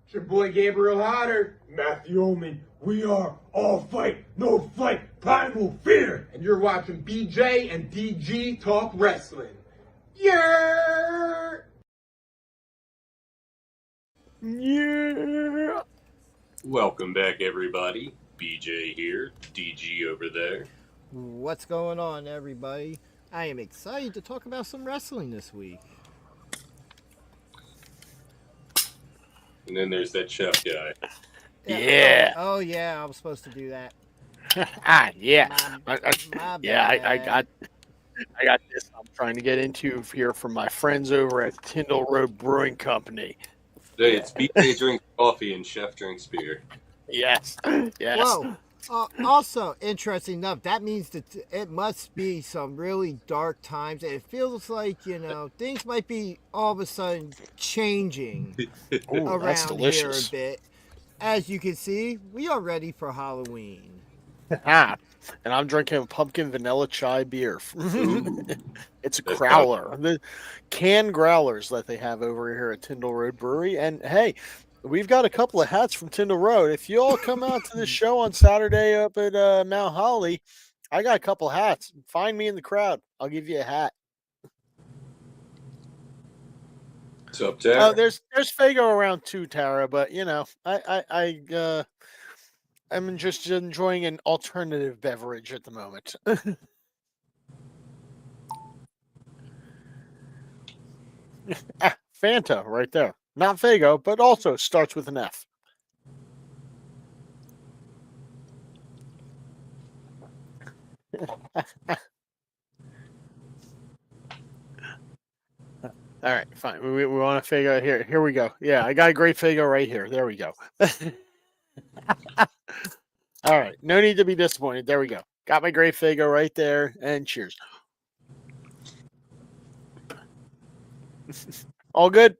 It's your boy Gabriel Hodder, Matthew Omen. We are all fight, no flight, primal fear. And you're watching BJ and DG Talk Wrestling. Yeah! Yeah. Welcome back, everybody. BJ here, DG over there. What's going on, everybody? I am excited to talk about some wrestling this week. And then there's that chef guy. Yeah. Oh, yeah, I was supposed to do that. Yeah. My I bad. got this. I'm trying to get into here from my friends over at Tyndall Road Brewing Company. Hey, it's BJ drinks coffee and chef drinks beer. Yes. Yes. Whoa. Also, interesting enough, that means that it must be some really dark times. And it feels like, things might be all of a sudden changing Ooh, that's around here a delicious. bit. As you can see, we are ready for Halloween. And I'm drinking pumpkin vanilla chai beer. It's a growler. The canned growlers that they have over here at Tyndall Road Brewery. And hey, we've got a couple of hats from Tyndall Road. If you all come out to the show on Saturday up at Mount Holly, I got a couple hats. Find me in the crowd. I'll give you a hat. What's up, Tara? There's Fago around too, Tara, but I'm just enjoying an alternative beverage at the moment. Fanta right there. Not Fago, but also starts with an F. All right, fine. We want to Fago here. Here we go. Yeah, I got a great Fago right here. There we go. All right. No need to be disappointed. There we go. Got my great Fago right there. And cheers. All good?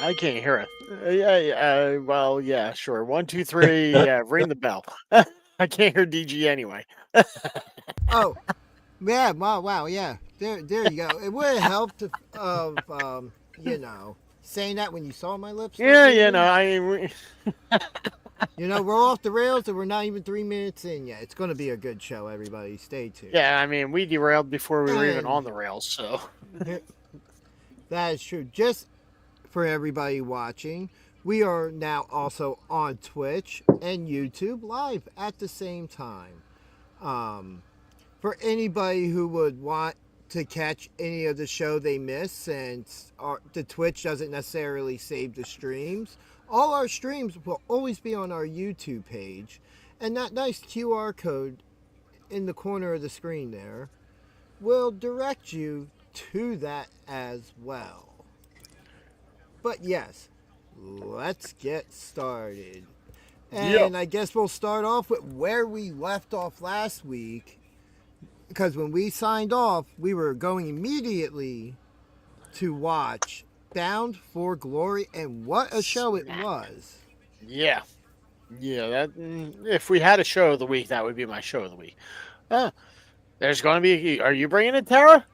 I can't hear it. Well, yeah, sure. 1, 2, 3. Yeah, ring the bell. I can't hear DG anyway. Oh, yeah, wow, yeah. There you go. It would have helped saying that when you saw my lips. Yeah, We're off the rails and we're not even 3 minutes in yet. It's going to be a good show, everybody. Stay tuned. Yeah, we derailed before we were even on the rails, so. That is true. Just for everybody watching, we are now also on Twitch and YouTube live at the same time. For anybody who would want to catch any of the show they missed, since the Twitch doesn't necessarily save the streams, all our streams will always be on our YouTube page, and that nice QR code in the corner of the screen there will direct you to that as well. But yes, let's get started. And I guess we'll start off with where we left off last week, because when we signed off, we were going immediately to watch Bound for Glory, and what a show it was. Yeah, that if we had a show of the week, that would be my show of the week. There's going to be, are you bringing it, Tara?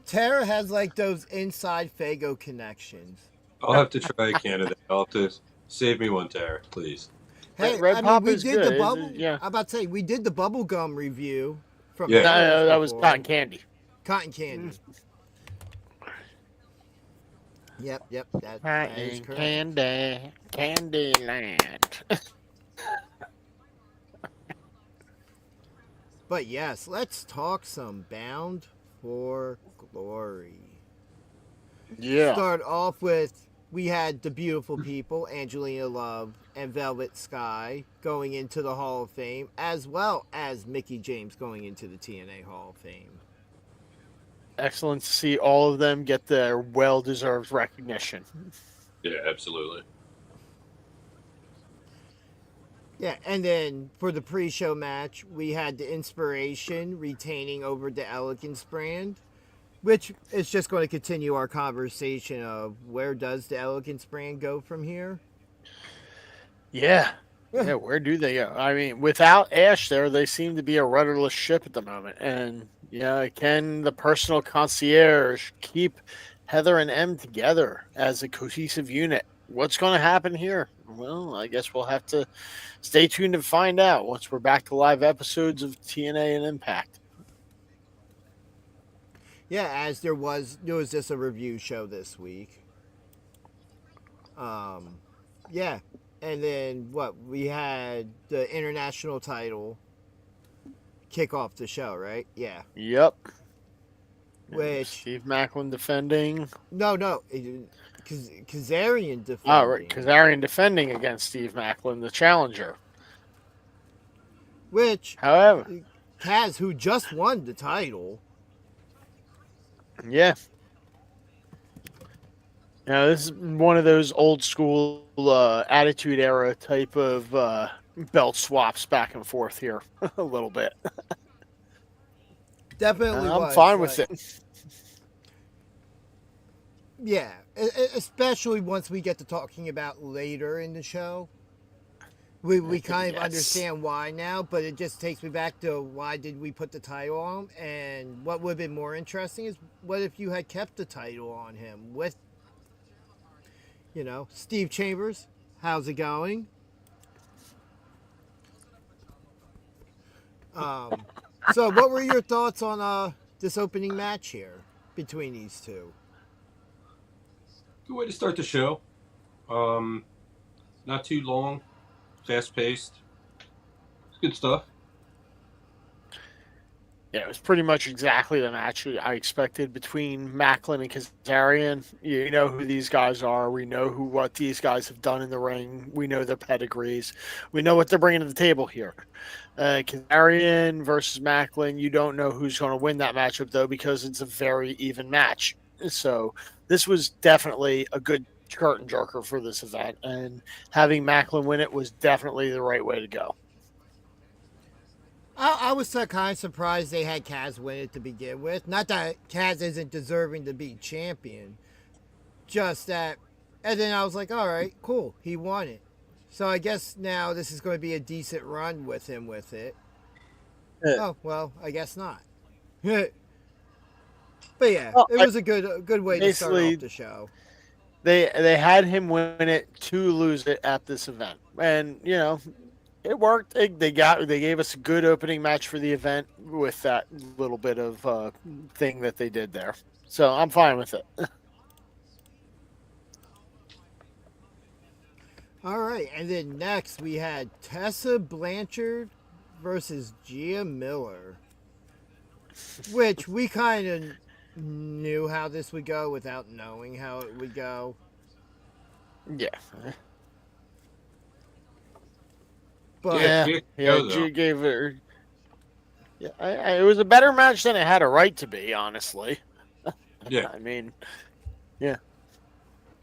Tara has like those inside Fago connections. I'll have to try Canada. I'll have to save me one, Tara, please. Hey, Red Pop we is did good. the bubble. Yeah. I'm about to say we did the bubble gum review from. Yeah. No, that was cotton candy. Cotton candy. Yep. That is correct. Candyland. But yes, let's talk some Bound for Glory. Yeah. Start off with, we had the beautiful people, Angelina Love and Velvet Sky, going into the Hall of Fame, as well as Mickie James going into the TNA Hall of Fame. Excellent to see all of them get their well-deserved recognition. Yeah, absolutely. Yeah, and then for the pre-show match, we had the Inspiration retaining over the Elegance brand, which is just going to continue our conversation of where does the Elegance brand go from here? Yeah. Yeah, where do they go? I mean, without Ash there, they seem to be a rudderless ship at the moment. And can the personal concierge keep Heather and M together as a cohesive unit? What's going to happen here? Well, I guess we'll have to stay tuned and find out once we're back to live episodes of TNA and Impact. Yeah, as there was just a review show this week. Yeah, and then what we had the international title kick off the show, right? Yeah. Yep. Which Steve Macklin defending. No, Kazarian defending. Oh, right, Kazarian defending against Steve Macklin, the challenger. Which, however, Kaz, who just won the title. Yeah. This is one of those old school Attitude Era type of belt swaps back and forth here a little bit. Definitely I'm fine with it. Yeah, especially once we get to talking about later in the show. We kind of understand why now, but it just takes me back to why did we put the title on him? And what would have been more interesting is what if you had kept the title on him with, Steve Chambers, how's it going? So what were your thoughts on this opening match here between these two? Good way to start the show. Not too long. Fast-paced. It's good stuff. Yeah, it was pretty much exactly the match I expected between Macklin and Kazarian. You know who these guys are. We know what these guys have done in the ring. We know their pedigrees. We know what they're bringing to the table here. Kazarian versus Macklin, you don't know who's going to win that matchup, though, because it's a very even match. So this was definitely a good curtain jerker for this event, and having Macklin win it was definitely the right way to go. I was kind of surprised they had Kaz win it to begin with. Not that Kaz isn't deserving to be champion, just that. And then I was like, all right, cool, he won it. So I guess now this is going to be a decent run with him with it. Oh well, I guess not. But yeah, it was a good way to start off the show. They had him win it to lose it at this event, and it worked. They gave us a good opening match for the event with that little bit of thing that they did there. So I'm fine with it. All right, and then next we had Tessa Blanchard versus Gia Miller, which we kind of knew how this would go without knowing how it would go. Yeah. But Gia gave her. Yeah, it was a better match than it had a right to be, honestly. Yeah. I mean, yeah.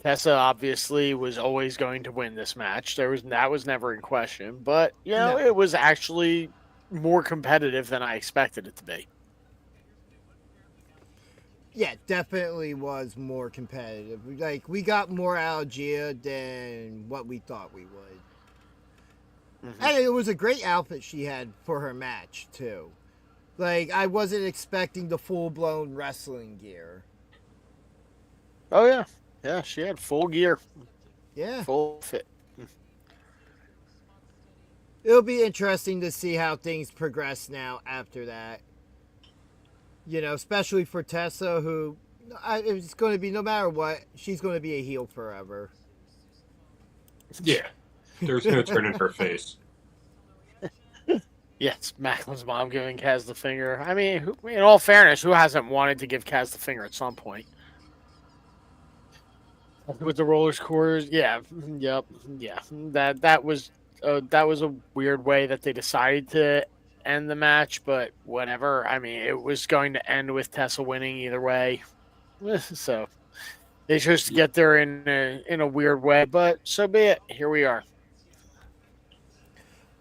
Tessa obviously was always going to win this match. That was never in question, but it was actually more competitive than I expected it to be. Yeah, definitely was more competitive. Like, we got more out of Gia than what we thought we would. Mm-hmm. And it was a great outfit she had for her match, too. Like, I wasn't expecting the full-blown wrestling gear. Oh, yeah. Yeah, she had full gear. Yeah. Full fit. It'll be interesting to see how things progress now after that. Especially for Tessa, who it's going to be, no matter what, she's going to be a heel forever. Yeah. There's no turning her face. Yes, Macklin's mom giving Kaz the finger. I mean, in all fairness, who hasn't wanted to give Kaz the finger at some point? With the roller scores, yeah, yep, yeah. That was a weird way that they decided to end the match, but whatever. I mean, it was going to end with Tessa winning either way, so they chose to get there in a weird way. But so be it. Here we are.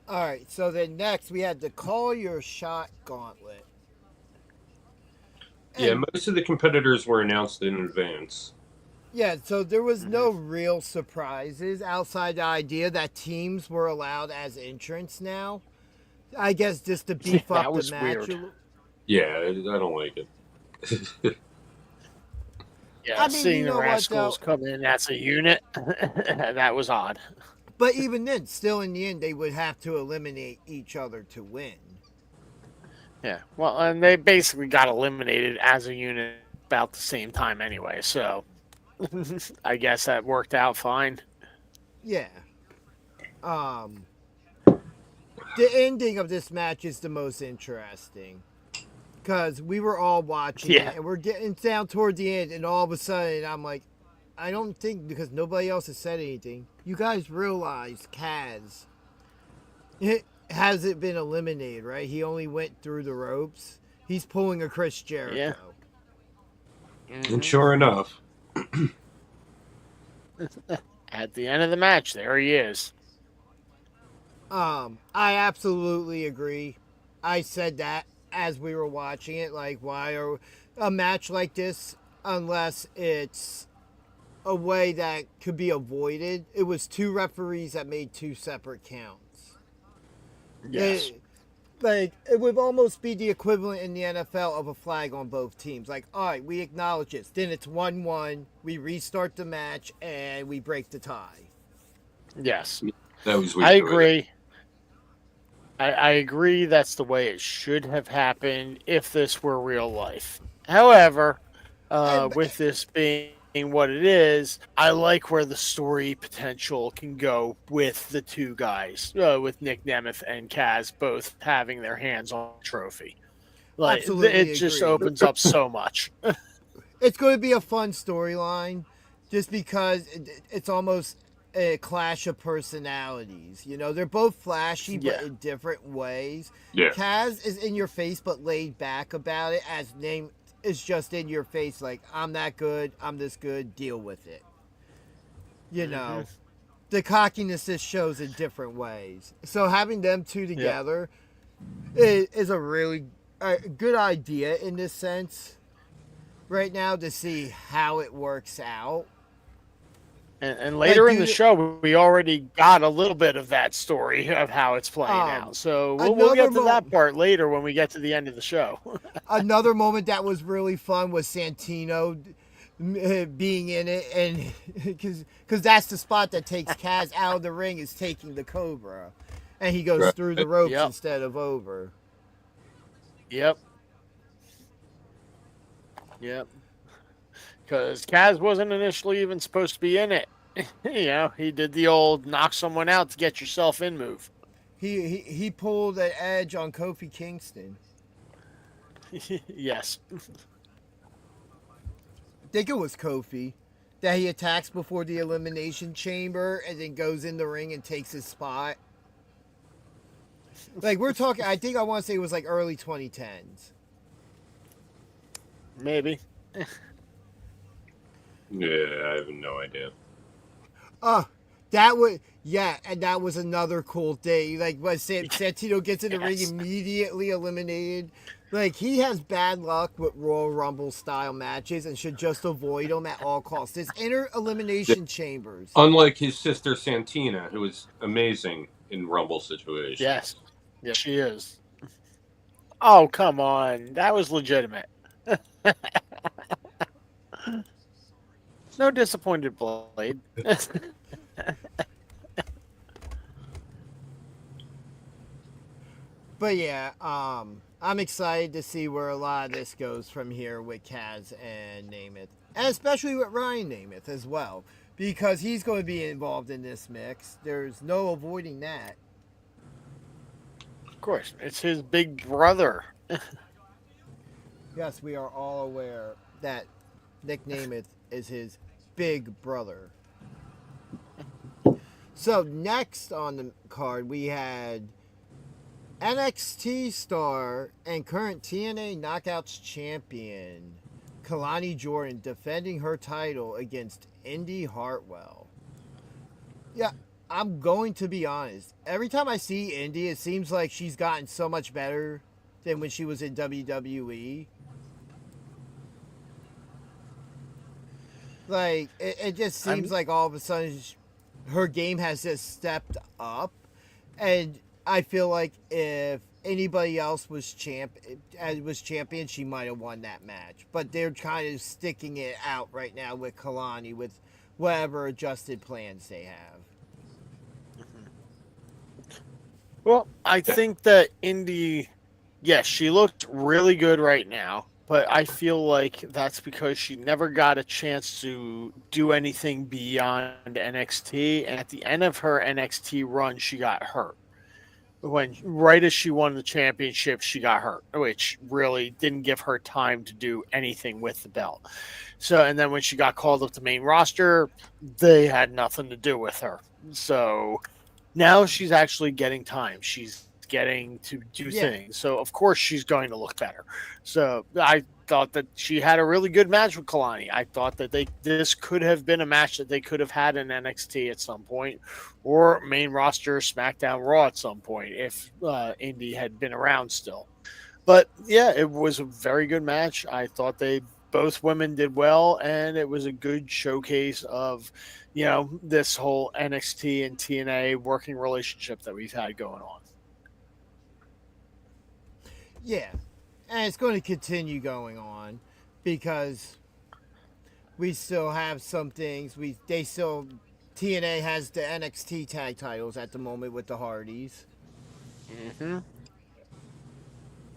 All right. So then next we had the Call Your Shot Gauntlet. Yeah, most of the competitors were announced in advance. Yeah, so there was no real surprises outside the idea that teams were allowed as entrants now. I guess just to Yeah, beef that up the was match. weird. Yeah, I don't like it. Yeah, I mean, seeing you the know what Rascals though? come in as a unit, that was odd. But even then, still in the end, they would have to eliminate each other to win. Yeah, well, and they basically got eliminated as a unit about the same time anyway, so I guess that worked out fine. Yeah. Um, the ending of this match is the most interesting because we were all watching Yeah, it and we're getting down toward the end, and all of a sudden, I'm like, I don't think because nobody else has said anything. You guys realize Kaz hasn't been eliminated, right? He only went through the ropes. He's pulling a Chris yeah. Jericho. And Hmm. sure enough, At the end of the match, there he is. I absolutely agree. I said that as we were watching it. Like, why are a match like this unless it's a way that could be avoided? It was two referees that made two separate counts. Yes. Like it would almost be the equivalent in the NFL of a flag on both teams. Like, all right, we acknowledge this. Then it's 1-1. We restart the match and we break the tie. Yes. that was I weird. agree. I agree that's the way it should have happened if this were real life. However, And with this being what it is, I like where the story potential can go with the two guys, with Nick Nemeth and Kaz both having their hands on the trophy. Like absolutely it just agree. opens up so much. It's going to be a fun storyline just because it's almost a clash of personalities. You know, they're both flashy, but Yeah. in different ways. Yeah. Kaz is in your face, but laid back about it, as Name is just in your face, like, I'm that good, I'm this good, deal with it. You know, the cockiness just shows in different ways. So having them two together is a really good idea in this sense right now to see how it works out. And later Like, in the dude, show, we already got a little bit of that story of how it's playing out. So we'll get to that part later when we get to the end of the show. Another moment that was really fun was Santino being in it, and because that's the spot that takes Kaz out of the ring, is taking the Cobra, and he goes Right. through the ropes Yep. instead of over. Yep. Because Kaz wasn't initially even supposed to be in it. He did the old knock someone out to get yourself in move. He pulled an edge on Kofi Kingston. Yes. I think it was Kofi that he attacks before the Elimination Chamber and then goes in the ring and takes his spot. Like, we're talking, I think I want to say it was like early 2010s. Maybe. Yeah, I have no idea. And that was another cool thing. Like, when Santino gets in the ring, Yes. immediately eliminated. Like, he has bad luck with Royal Rumble style matches and should just avoid them at all costs. There's inner elimination chambers. Unlike his sister Santina, who was amazing in Rumble situations. Yes. Yes, she is. Oh, come on. That was legitimate. No disappointed Blade. But yeah, I'm excited to see where a lot of this goes from here with Kaz and Namath, and especially with Ryan Namath as well, because he's going to be involved in this mix. There's no avoiding that. Of course. It's his big brother. Yes, we are all aware that Nick Namath is his big brother. So next on the card, we had NXT star and current TNA Knockouts champion Kalani Jordan defending her title against Indy Hartwell. Yeah, I'm going to be honest. Every time I see Indy, it seems like she's gotten so much better than when she was in WWE. Like, it just seems like all of a sudden her game has just stepped up. And I feel like if anybody else was champion, she might have won that match. But they're kind of sticking it out right now with Kalani with whatever adjusted plans they have. Well, I think that Indy, yes, she looked really good right now, but I feel like that's because she never got a chance to do anything beyond NXT. And at the end of her NXT run, she got hurt. Right as she won the championship, she got hurt, which really didn't give her time to do anything with the belt. So, and then when she got called up to main roster, they had nothing to do with her. So now she's actually getting time. She's getting to do things. So of course she's going to look better. So I thought that she had a really good match with Kalani. I thought that this could have been a match that they could have had in NXT at some point, or main roster SmackDown Raw at some point if Indy had been around still. But yeah, it was a very good match. I thought both women did well, and it was a good showcase of, this whole NXT and TNA working relationship that we've had going on. Yeah, and it's going to continue going on because we still have some things. TNA has the NXT tag titles at the moment with the Hardys. Mm-hmm.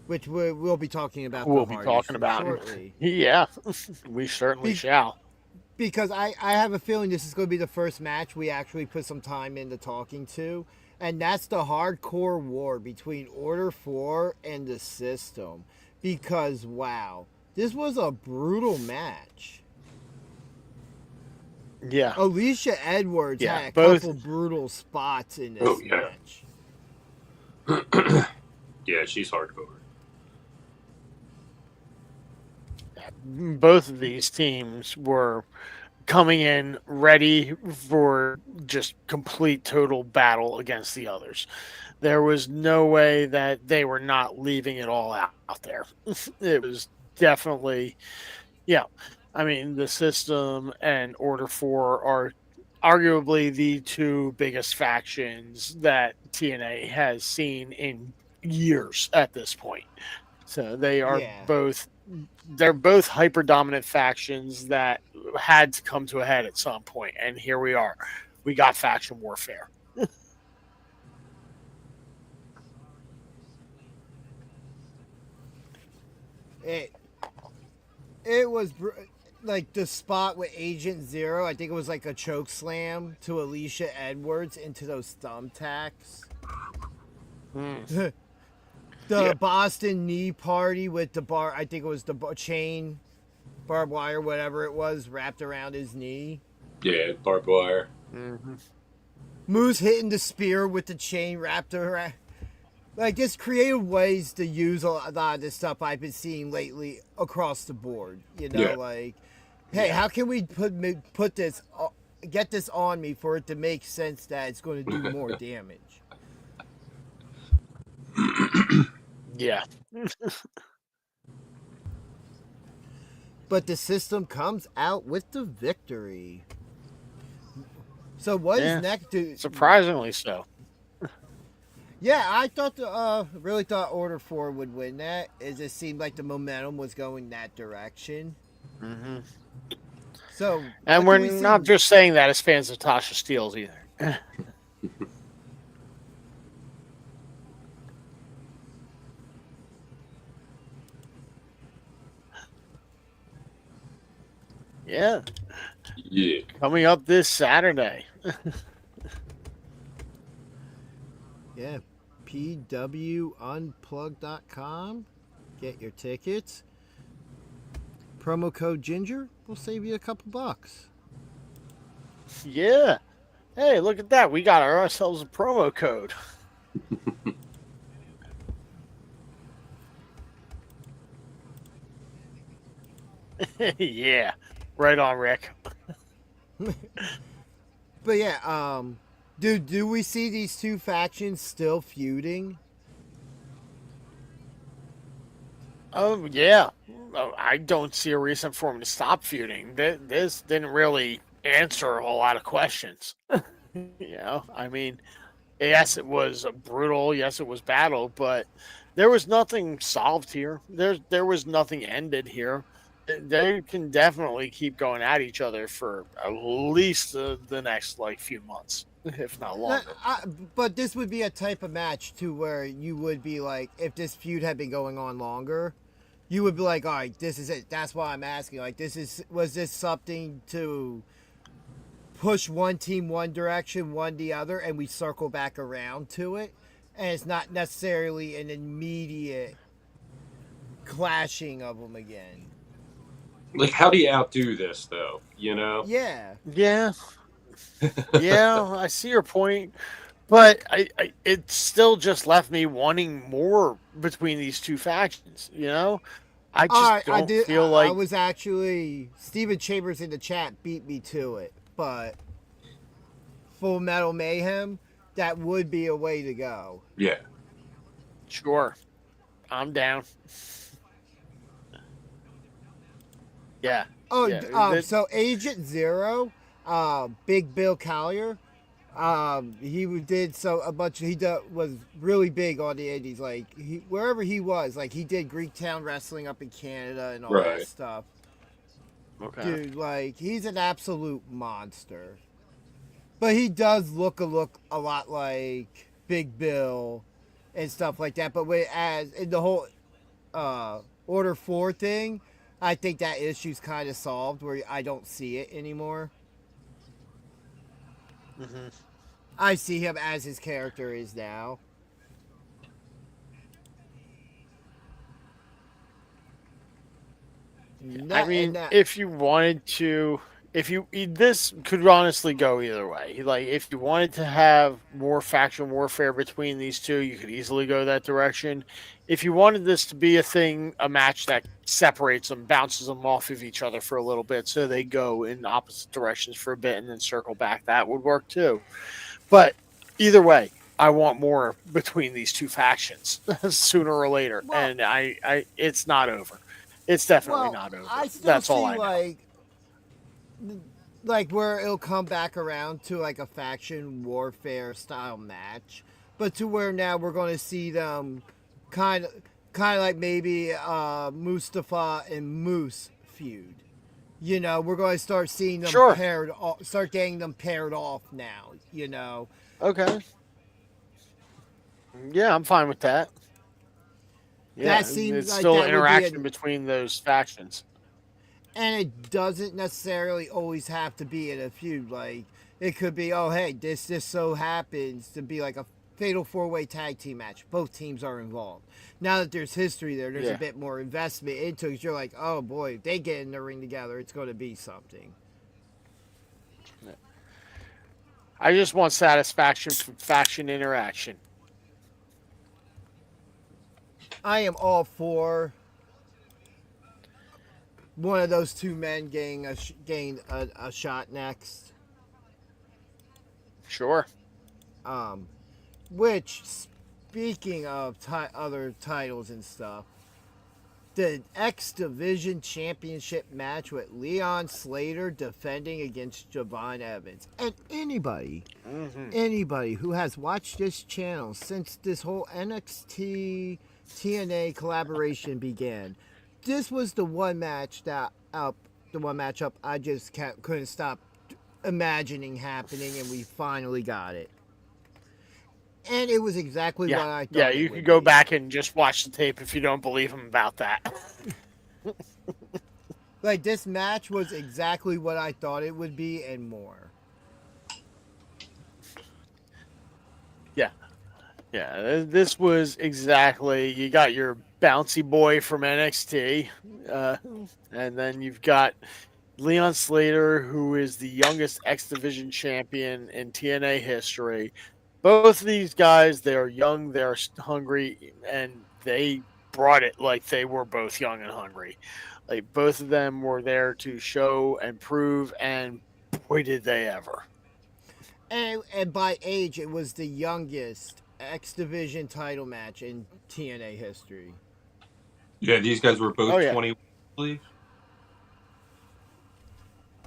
Which we'll be talking about. We'll be talking about shortly. Yeah, we certainly shall. Because I have a feeling this is going to be the first match we actually put some time into talking to. And that's the hardcore war between Order 4 and the System. Because, wow, this was a brutal match. Yeah. Alicia Edwards had a couple brutal spots in this match. Yeah, she's hardcore. Both of these teams were coming in ready for just complete total battle against the others. There was no way that they were not leaving it all out there. It was definitely, I mean, the System and Order 4 are arguably the two biggest factions that TNA has seen in years at this point. So they are they're both hyper dominant factions that had to come to a head at some point, and here we are. We got faction warfare. It was like the spot with Agent Zero. I think it was like a choke slam to Alicia Edwards into those thumbtacks. The Boston knee party with the bar. I think it was the chain, barbed wire, whatever it was, wrapped around his knee. Yeah, barbed wire. Mm-hmm. Moose hitting the spear with the chain wrapped around. Like, just creative ways to use a lot of this stuff I've been seeing lately across the board. Like, hey, how can we put this, get this on me for it to make sense that it's going to do more damage? Yeah. But the System comes out with the victory. So what is next? Surprisingly so. Yeah, I thought really thought Order 4 would win that. It just seemed like the momentum was going that direction. Mm-hmm. So, and we're not just saying that as fans of Tasha Steelz either. Yeah. Coming up this Saturday. Yeah. pwunplug.com. Get your tickets. Promo code Ginger will save you a couple bucks. Yeah. Hey, look at that. We got ourselves a promo code. Yeah. Right on, Rick. But yeah, do we see these two factions still feuding? Oh yeah, I don't see a reason for him to stop feuding. This didn't really answer a whole lot of questions. I mean, yes, it was brutal. Yes, it was battle, but there was nothing solved here. There was nothing ended here. They can definitely keep going at each other for at least the next like few months, if not longer. But this would be a type of match to where you would be like, if this feud had been going on longer, you would be like, all right, this is it. That's why I'm asking. Like, was this something to push one team one direction, one the other, and we circle back around to it? And it's not necessarily an immediate clashing of them again. Like, how do you outdo this, though? You know? Yeah. Yeah, yeah, I see your point, but it still just left me wanting more between these two factions. I All just right, don't feel I like was actually Steven Chambers in the chat beat me to it, but Full Metal Mayhem, that would be a way to go. Yeah. sure, I'm down. Yeah, Oh, yeah. so Agent Zero, Big Bill Collier, he did a bunch. Was really big on the indies. Like wherever he was, like he did Greektown wrestling up in Canada and all that Right. stuff. Okay. Dude, like he's an absolute monster. But he does look a lot like Big Bill and stuff like that. But as in the whole Order 4 thing, I think that issue's kind of solved where I don't see it anymore. Mm-hmm. I see him as his character is now. I mean, if you wanted to, this could honestly go either way. Like, if you wanted to have more faction warfare between these two, you could easily go that direction. If you wanted this to be a match that separates them, bounces them off of each other for a little bit, so they go in opposite directions for a bit and then circle back, that would work too. But either way, I want more between these two factions sooner or later, and it's not over. It's definitely not over. I still That's see all I know. like where it'll come back around to like a faction warfare style match, but to where now we're going to see them kind of like maybe Mustafa and Moose feud. We're going to start seeing them start getting them paired off now. Okay. Yeah, I'm fine with that. Yeah, That seems it's like still that interaction would be between those factions. and it doesn't necessarily always have to be in a feud. Like it could be, oh hey, this just so happens to be like a fatal 4-way tag team match. Both teams are involved. Now that there's history there's a bit more investment into it. You're like, oh boy, if they get in the ring together, it's going to be something. I just want satisfaction from faction interaction. I am all for one of those two men getting a shot next. Sure. Which, speaking of other titles and stuff, the X Division Championship match with Leon Slater defending against Javon Evans. And anybody who has watched this channel since this whole NXT TNA collaboration began, this was the one matchup I just couldn't stop imagining happening, and we finally got it. And it was exactly what I thought. Yeah, you could go back and just watch the tape if you don't believe him about that. Like, this match was exactly what I thought it would be and more. Yeah, this was exactly, you got your bouncy boy from NXT, and then you've got Leon Slater, who is the youngest X Division champion in TNA history. Both of these guys, they're young, they're hungry, and they brought it like they were both young and hungry. Like, both of them were there to show and prove, and boy, did they ever. And by age, it was the youngest X Division title match in TNA history. Yeah, these guys were both Oh, yeah. 20, I believe.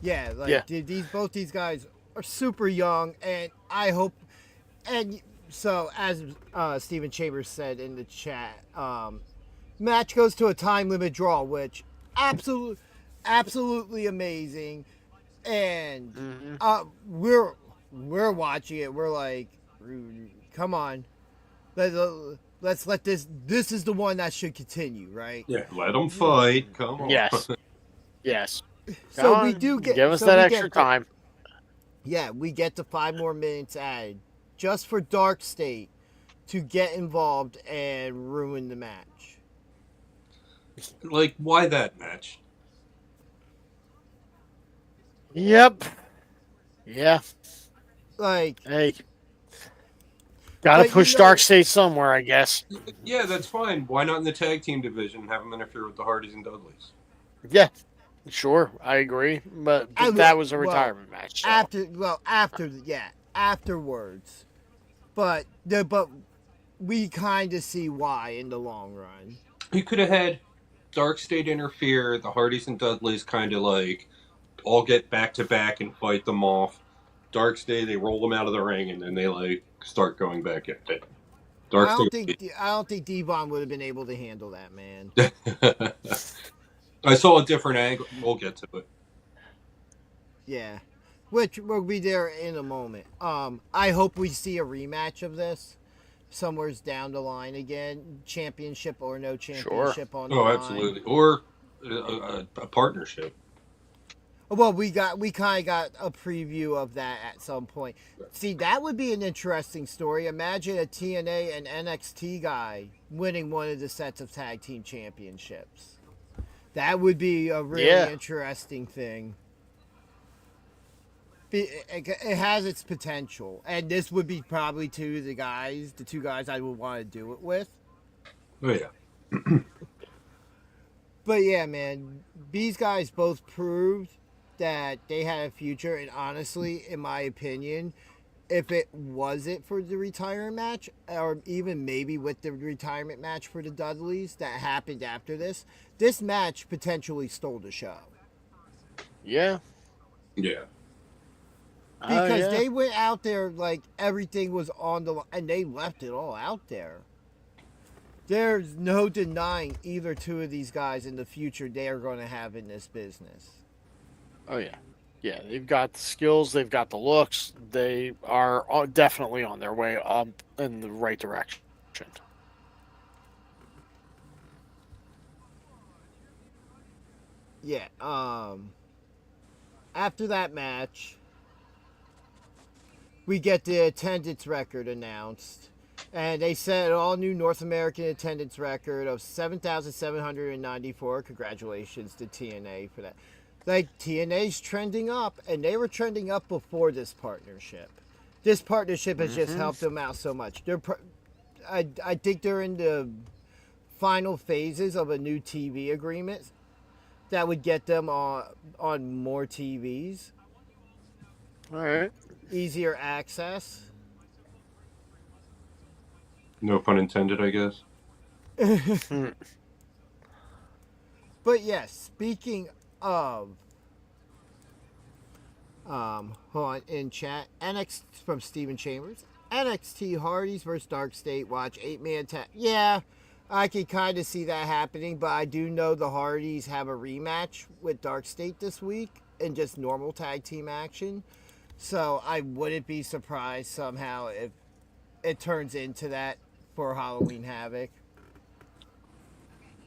Yeah, like Yeah. both these guys are super young, and I hope. And so, as Stephen Chambers said in the chat, match goes to a time limit draw, which absolutely amazing. And Mm-hmm. we're watching it. We're like, come on, let's let this. This is the one that should continue, right? Yeah, let them fight. Come on. Yes. Yes. Come So we on. do get. Give us So that we extra get. The, time. yeah, we get the 5 more minutes added just for Dark State to get involved and ruin the match. Like, why that match? Yep. Yeah. Like, Hey. Got to but push Dark State somewhere, I guess. Yeah, that's fine. Why not in the tag team division have them interfere with the Hardys and Dudleys? Yeah. Sure, I agree, but that was a retirement match. So. Afterwards, but we kind of see why in the long run. You could have had Dark State interfere, the Hardys and Dudleys kind of like all get back to back and fight them off. Dark State, they roll them out of the ring, and then they like start going back at it. I don't think Devon would have been able to handle that, man. I saw a different angle. We'll get to it. Yeah, which will be there in a moment. I hope we see a rematch of this somewhere down the line again, championship or no championship on the line. Absolutely, or a partnership. Well, we kind of got a preview of that at some point. See, that would be an interesting story. Imagine a TNA and NXT guy winning one of the sets of tag team championships. That would be a really interesting thing. It has its potential, and this would be probably the two guys I would want to do it with. Oh yeah. But yeah, man, these guys both proved that they had a future, and honestly, in my opinion, if it wasn't for the retirement match, or even maybe with the retirement match for the Dudleys that happened after this match potentially stole the show. Yeah. Yeah. Because they went out there like everything was on the line, and they left it all out there. There's no denying either two of these guys in the future they are going to have in this business. Oh, yeah. Yeah, they've got the skills, they've got the looks. They are definitely on their way up in the right direction. Yeah, after that match, we get the attendance record announced. And they set an all-new North American attendance record of 7,794. Congratulations to TNA for that. Like, TNA's trending up, and they were trending up before this partnership. This partnership has just helped them out so much. I think they're in the final phases of a new TV agreement that would get them on more TVs. All right. Easier access. No pun intended, I guess. But yes, speaking of, hold on, in chat, NXT from Stephen Chambers, NXT Hardys versus Dark State, watch 8-man tag. Yeah, I can kind of see that happening, but I do know the Hardys have a rematch with Dark State this week in just normal tag team action. So I wouldn't be surprised somehow if it turns into that for Halloween Havoc.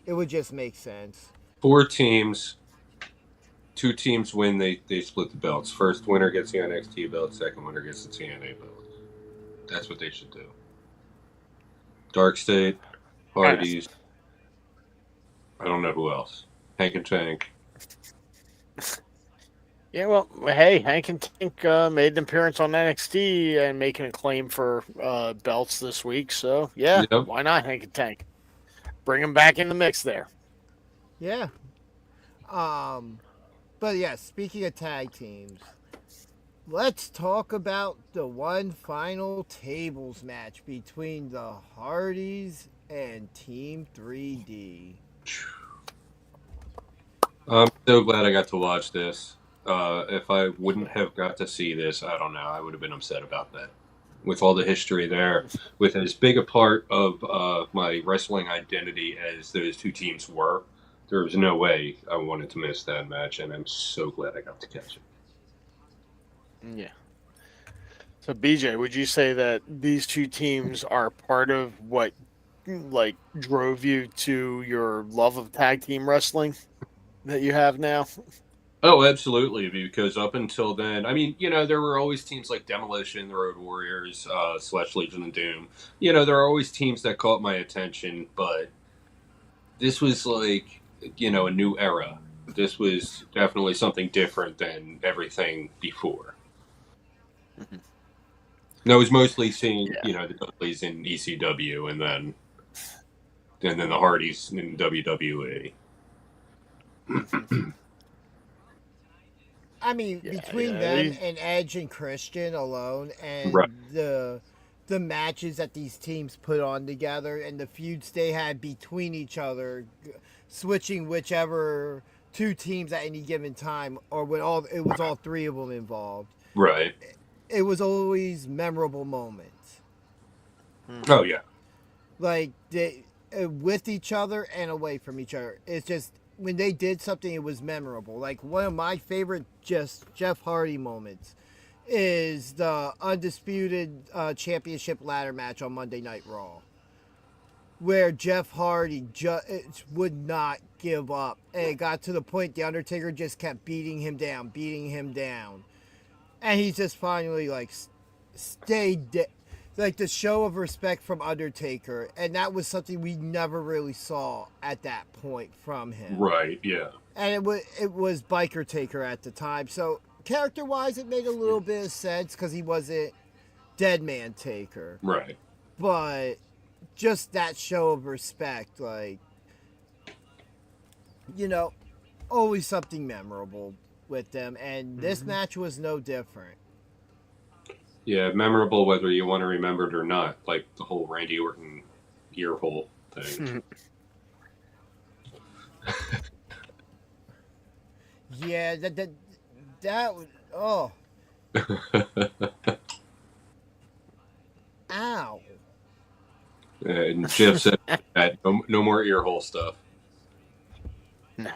It would just make sense. 4 teams. 2 teams win, they split the belts. First winner gets the NXT belt, second winner gets the TNA belt. That's what they should do. Dark State, Hardys. I don't know who else. Hank and Tank. Yeah, well, hey, Hank and Tank made an appearance on NXT and making a claim for belts this week. So, yeah, Why not Hank and Tank? Bring them back in the mix there. Yeah. But yeah, speaking of tag teams, let's talk about the one final tables match between the Hardys and Team 3D. I'm so glad I got to watch this. If I wouldn't have got to see this, I don't know. I would have been upset about that. With all the history there, with as big a part of my wrestling identity as those two teams were, there was no way I wanted to miss that match, and I'm so glad I got to catch it. Yeah. So, BJ, would you say that these two teams are part of what like drove you to your love of tag team wrestling that you have now? Oh, absolutely. Because up until then, I mean, there were always teams like Demolition, the Road Warriors, slash Legion of Doom. There are always teams that caught my attention, but this was like, a new era. This was definitely something different than everything before. Mhm. And I was mostly seeing, Yeah. the Dudleys in ECW and then the Hardys in WWE. I mean, Yeah, between yeah. them and Edge and Christian alone, Right. and the matches that these teams put on together, and the feuds they had between each other, switching whichever two teams at any given time, or when it was all three of them involved. Right. It was always memorable moments, Oh, yeah. like they with each other and away from each other. It's just when they did something, it was memorable. Like one of my favorite just Jeff Hardy moments is the undisputed championship ladder match on Monday Night Raw, where Jeff Hardy would not give up, and it got to the point the Undertaker just kept beating him down, and he just finally like stayed. Like the show of respect from Undertaker, and that was something we never really saw at that point from him. Right, yeah. And it was Biker Taker at the time, so character wise, it made a little bit of sense because he wasn't Dead Man Taker, Right. but just that show of respect, like always something memorable with them, and this match was no different. Yeah, memorable whether you want to remember it or not, like the whole Randy Orton earhole thing. Yeah, that was ow. And Jeff said that no more earhole stuff. No.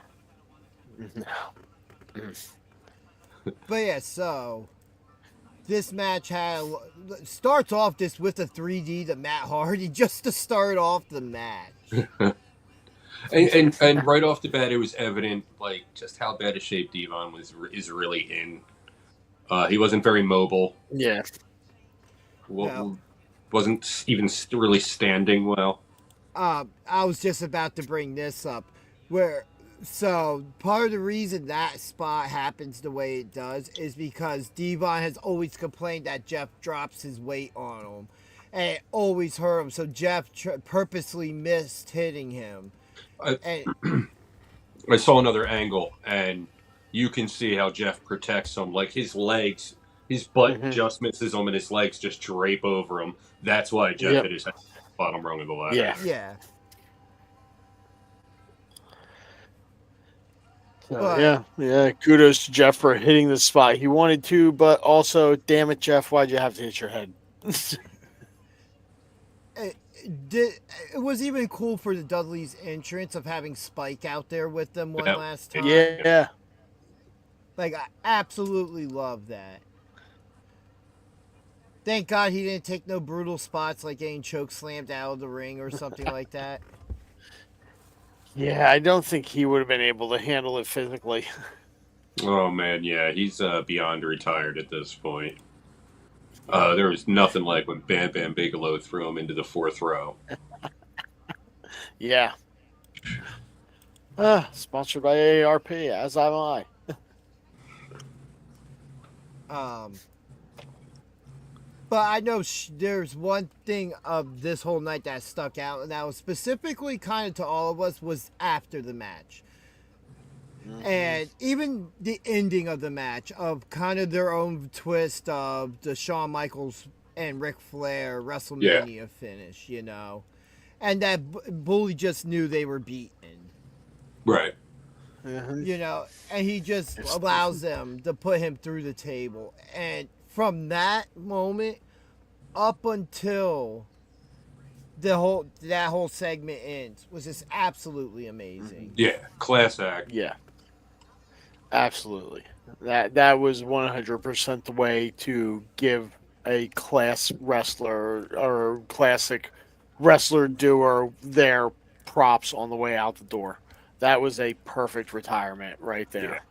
But yeah, so this match starts off just with a 3D to Matt Hardy just to start off the match. and right off the bat, it was evident like just how bad a shape Devon is really in. He wasn't very mobile. Yeah. Wasn't even really standing well. I was just about to bring this up, so part of the reason that spot happens the way it does is because Devon has always complained that Jeff drops his weight on him, and it always hurt him. So Jeff purposely missed hitting him. I saw another angle, and you can see how Jeff protects him. Like his legs, his butt just misses him, and his legs just drape over him. That's why Jeff hit his head bottom rung of the ladder. Yeah. But, yeah. Kudos to Jeff for hitting the spot he wanted to, but also, damn it, Jeff, why'd you have to hit your head? it was even cool for the Dudley's entrance of having Spike out there with them one last time. Yeah. Like, I absolutely love that. Thank God he didn't take no brutal spots like getting choke slammed out of the ring or something like that. Yeah, I don't think he would have been able to handle it physically. Oh man, yeah, he's beyond retired at this point. There was nothing like when Bam Bam Bigelow threw him into the fourth row. Yeah. Sponsored by AARP, as am I. But I know there's one thing of this whole night that stuck out, and that was specifically kind of to all of us, was after the match. Mm-hmm. And even the ending of the match, of kind of their own twist of the Shawn Michaels and Ric Flair WrestleMania finish, And that Bully just knew they were beaten. Right. You know, and he just allows them to put him through the table. And from that moment up until that whole segment ends was just absolutely amazing. Yeah, class act. Yeah, absolutely. That was 100% the way to give a class wrestler or classic wrestler doer their props on the way out the door. That was a perfect retirement right there.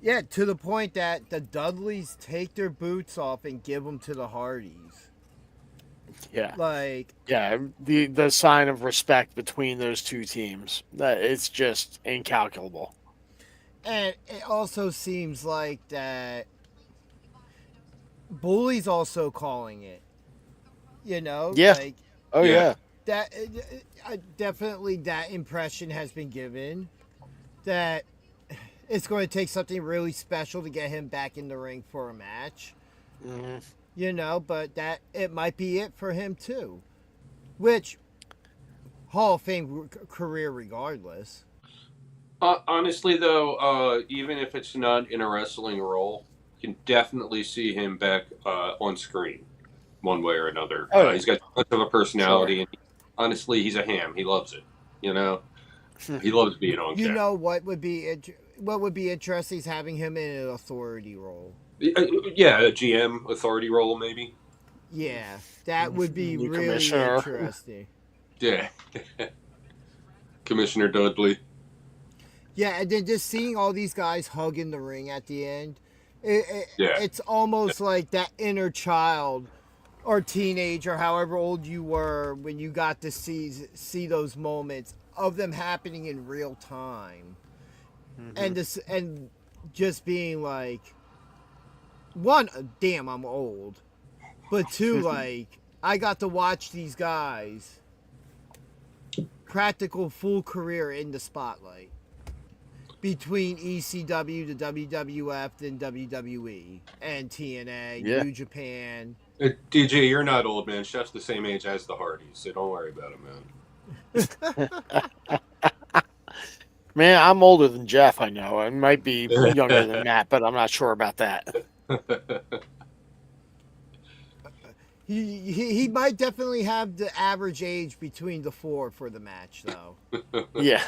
Yeah, to the point that the Dudleys take their boots off and give them to the Hardys. Yeah. Like, yeah, the sign of respect between those two teams. It's just incalculable. and it also seems like that Bully's also calling it. You know, Yeah. like Oh yeah. that. Definitely, that impression has been given that it's going to take something really special to get him back in the ring for a match. Mm-hmm. You know, but that it might be it for him too, which Hall of Fame career regardless. Honestly, though, even if it's not in a wrestling role, you can definitely see him back on screen one way or another. Oh, yeah. He's got much of a personality, Sure. and honestly, he's a ham. He loves it. You know, he loves being on You camera. know what would be interesting is having him in an authority role. Yeah, a GM authority role, maybe. Yeah, that would be New really commissioner. interesting. Yeah, Commissioner Dudley. Yeah, and then just seeing all these guys hug in the ring at the end, Yeah. it's almost like that inner child or teenager, however old you were, when you got to see those moments of them happening in real time, and just being like, one, damn, I'm old, but two, like I got to watch these guys practical full career in the spotlight. Between ECW to WWF, then WWE, and TNA, Yeah. New Japan. DJ, you're not old, man. Chef's the same age as the Hardys, so don't worry about it, man. Man, I'm older than Jeff. I know. I might be younger than Matt, but I'm not sure about that. He might definitely have the average age between the four for the match, though. Yeah.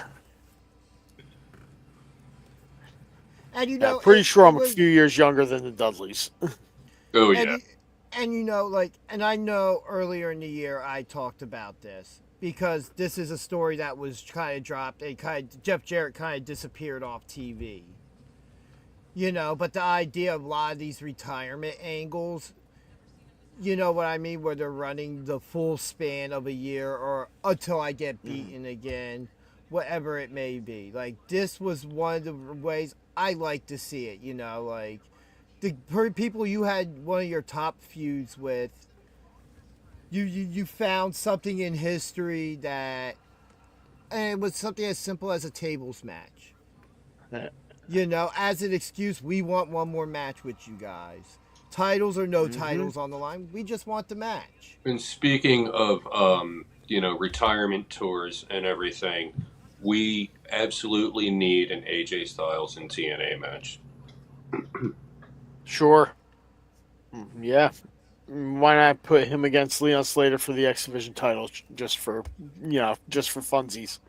And you know, pretty sure I'm a few years younger than the Dudleys. Oh yeah. And you know, like, and I know earlier in the year I talked about this because this is a story that was kind of dropped and Jeff Jarrett kind of disappeared off TV. You know, but the idea of a lot of these retirement angles, you know what I mean, where they're running the full span of a year or until I get beaten again, whatever it may be. Like, this was one of the ways I like to see it, you know, like the people you had one of your top feuds with, you found something in history that, and it was something as simple as a tables match. You know, as an excuse, we want one more match with you guys. Titles or no titles on the line, we just want the match. And speaking of, retirement tours and everything, we absolutely need an AJ Styles and TNA match. Sure. Yeah. Why not put him against Leon Slater for the X Division title just for funsies?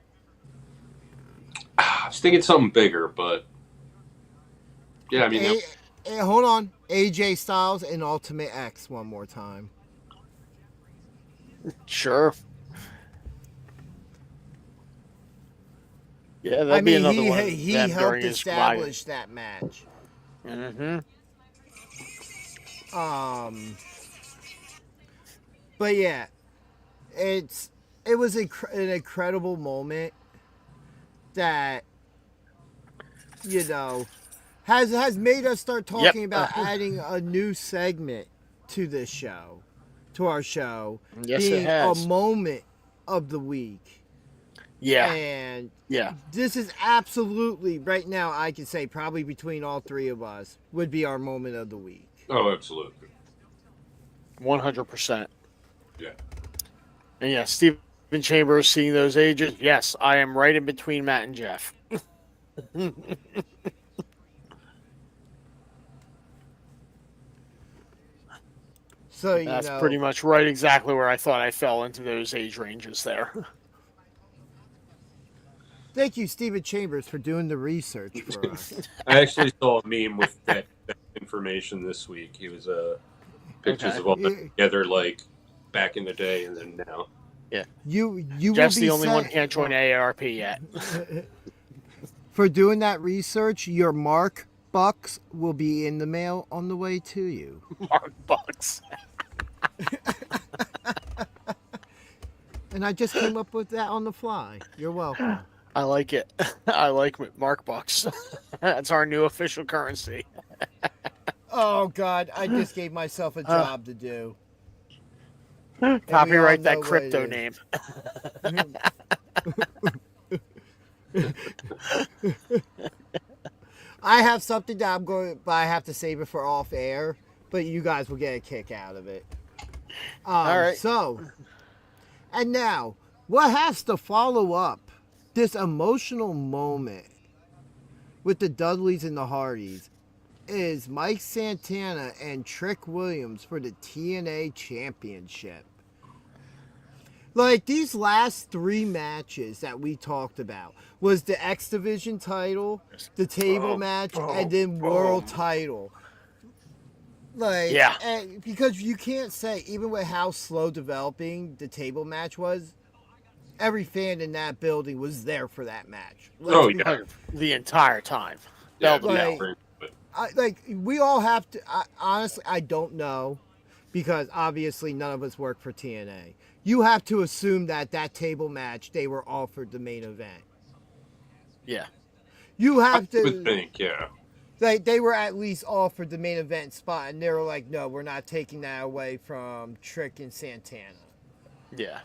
I was thinking something bigger, but yeah, I mean, hold on, AJ Styles and Ultimate X one more time. Sure. Yeah, that'd be another one. He helped establish that match. But yeah, it was an incredible moment that, you know, has made us start talking about adding a new segment to this show, to our show, yes, being it has. a moment of the week. Yeah. And yeah, this is absolutely, right now, I can say probably between all three of us, would be our moment of the week. Oh, absolutely. 100%. Yeah. And yeah, Steve Chambers seeing those ages. Yes, I am right in between Matt and Jeff. So, you That's know, pretty much right exactly where I thought I fell into those age ranges there. thank you, Stephen Chambers, for doing the research for us. I actually saw a meme with that information this week. He was pictures Okay. of all them together, like back in the day and then now. Yeah. You Jeff's will be the only one sent- can't join AARP yet. For doing that research, your Mark Bucks will be in the mail on the way to you. Mark Bucks. And I just came up with that on the fly. You're welcome. I like it. I like Mark Bucks. That's our new official currency. Oh, God, I just gave myself a job to do. Copyright that know what crypto it name. I have something that I'm going, but I have to save it for off air. But you guys will get a kick out of it. All right. So, and now, what has to follow up this emotional moment with the Dudleys and the Hardys is Mike Santana and Trick Williams for the TNA Championship. Like, these last 3 matches that we talked about was the X Division title, the table match, and then world title. Like, Yeah. and because you can't say, even with how slow developing the table match was, every fan in that building was there for that match. Oh, Let's be- yeah. The entire time. Yeah, Belt to belt. like, we all have to, honestly, I don't know, because obviously none of us work for TNA. You have to assume that table match, they were offered the main event. Yeah. You have I would to, think, yeah. like, they were at least offered the main event spot, and they were like, no, we're not taking that away from Trick and Santana. Yeah.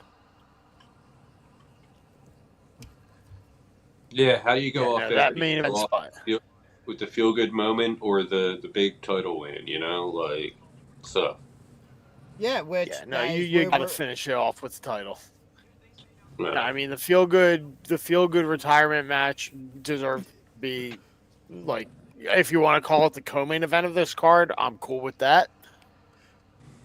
Yeah, how do you go Yeah, off no, that main you event go off spot. with the feel good moment or the big title win, you know? Like, so. Yeah, which Yeah, no, that is you where got to we're- finish it off with the title. No. I mean, the feel good retirement match deserves to be, like, if you want to call it the co-main event of this card, I'm cool with that.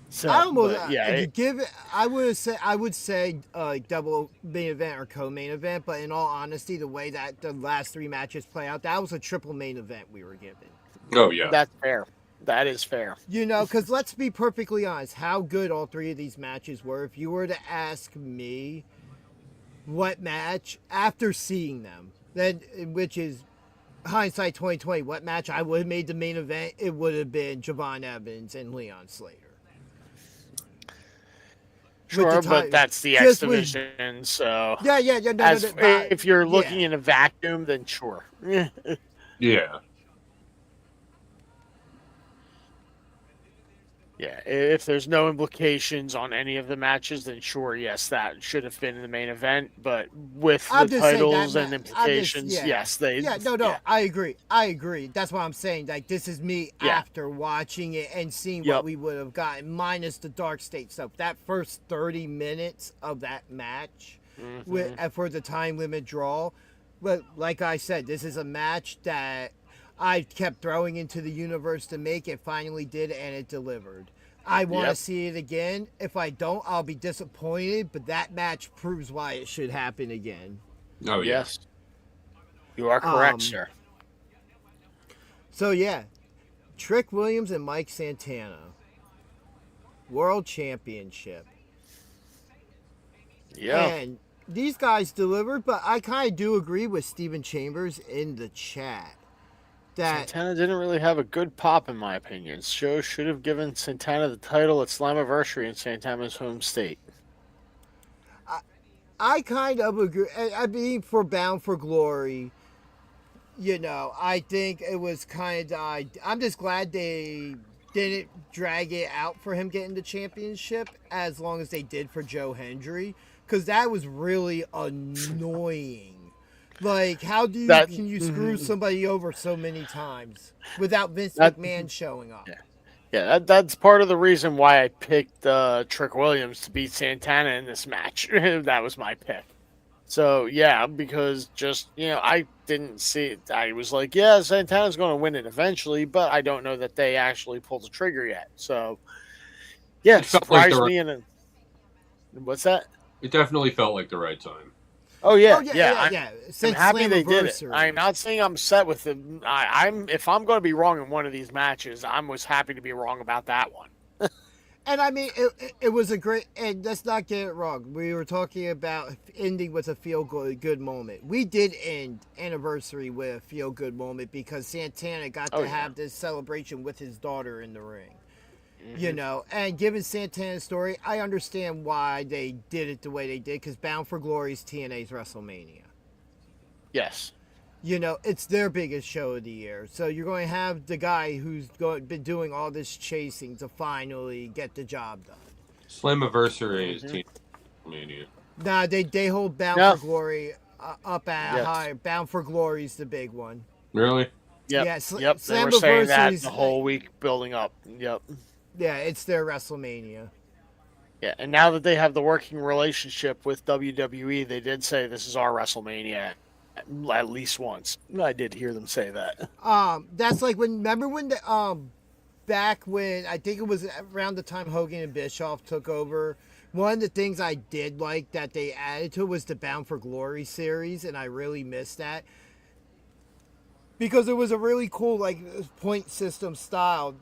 So, I almost, but, yeah, if you it- give it, I would say double main event or co-main event, but in all honesty, the way that the last 3 matches play out, that was a triple main event we were given. Oh, yeah. that's fair. That is fair. You know, because let's be perfectly honest, how good all 3 of these matches were. If you were to ask me what match, after seeing them, then which is hindsight 2020, what match I would have made the main event, it would have been Javon Evans and Leon Slater. Sure, the but ti- that's the just X with- division, so Yeah, if you're looking in a vacuum, then sure. Yeah. Yeah, if there's no implications on any of the matches, then sure, yes, that should have been in the main event. But with I'm the just saying titles that and I'm just- implications, yeah. yes, they. Yeah, no, yeah. I agree. That's what I'm saying. Like, this is me Yeah. after watching it and seeing Yep. what we would have gotten, minus the Dark State stuff. That first 30 minutes of that match with for the time limit draw. But like I said, this is a match that I kept throwing into the universe to make. It finally did, and it delivered. I want to Yep. see it again. If I don't, I'll be disappointed. But that match proves why it should happen again. Oh, yeah. Yes, you are correct, Um, sir. So yeah, Trick Williams and Mike Santana, World Championship. Yeah, And these guys delivered, but I kind of do agree with Stephen Chambers in the chat that Santana didn't really have a good pop, in my opinion. Show should have given Santana the title at Slammiversary in Santana's home state. I kind of agree. I mean, for Bound for Glory, you know, I think it was kind of. I'm just glad they didn't drag it out for him getting the championship as long as they did for Joe Hendry, because that was really annoying. Like, how do you can you screw somebody over so many times without Vince That- McMahon showing up? Yeah. Yeah, that's part of the reason why I picked Trick Williams to beat Santana in this match. That was my pick. So yeah, because just I didn't see it. I was like, yeah, Santana's going to win it eventually, but I don't know that they actually pulled the trigger yet. So yeah, It felt like surprised me. And what's that? it definitely felt like the right time. Oh yeah, Oh yeah, yeah. yeah, yeah. I'm Since happy they did it. Slammiversary. I'm not saying I'm set with it. I'm if I'm going to be wrong in one of these matches, I was happy to be wrong about that one. And I mean, it was a great. And let's not get it wrong. We were talking about ending with a feel good moment. We did end anniversary with a feel good moment because Santana got to have this celebration with his daughter in the ring. You know, and given Santana's story, I understand why they did it the way they did because Bound for Glory is TNA's WrestleMania. Yes. You know, it's their biggest show of the year. So you're going to have the guy who's been doing all this chasing to finally get the job done. Slammiversary is Team Mania. Nah, they hold Bound Yeah. for Glory up at a higher. Bound for Glory is the big one. Really? Yep. Yeah, Yep. They were saying that Slammiversary's the whole week building up. Yep. Yeah, it's their WrestleMania. Yeah, and now that they have the working relationship with WWE, they did say this is our WrestleMania at least once. I did hear them say that. That's like remember when the back when I think it was around the time Hogan and Bischoff took over. One of the things I did like that they added to was the Bound for Glory series, and I really missed that because it was a really cool like point system style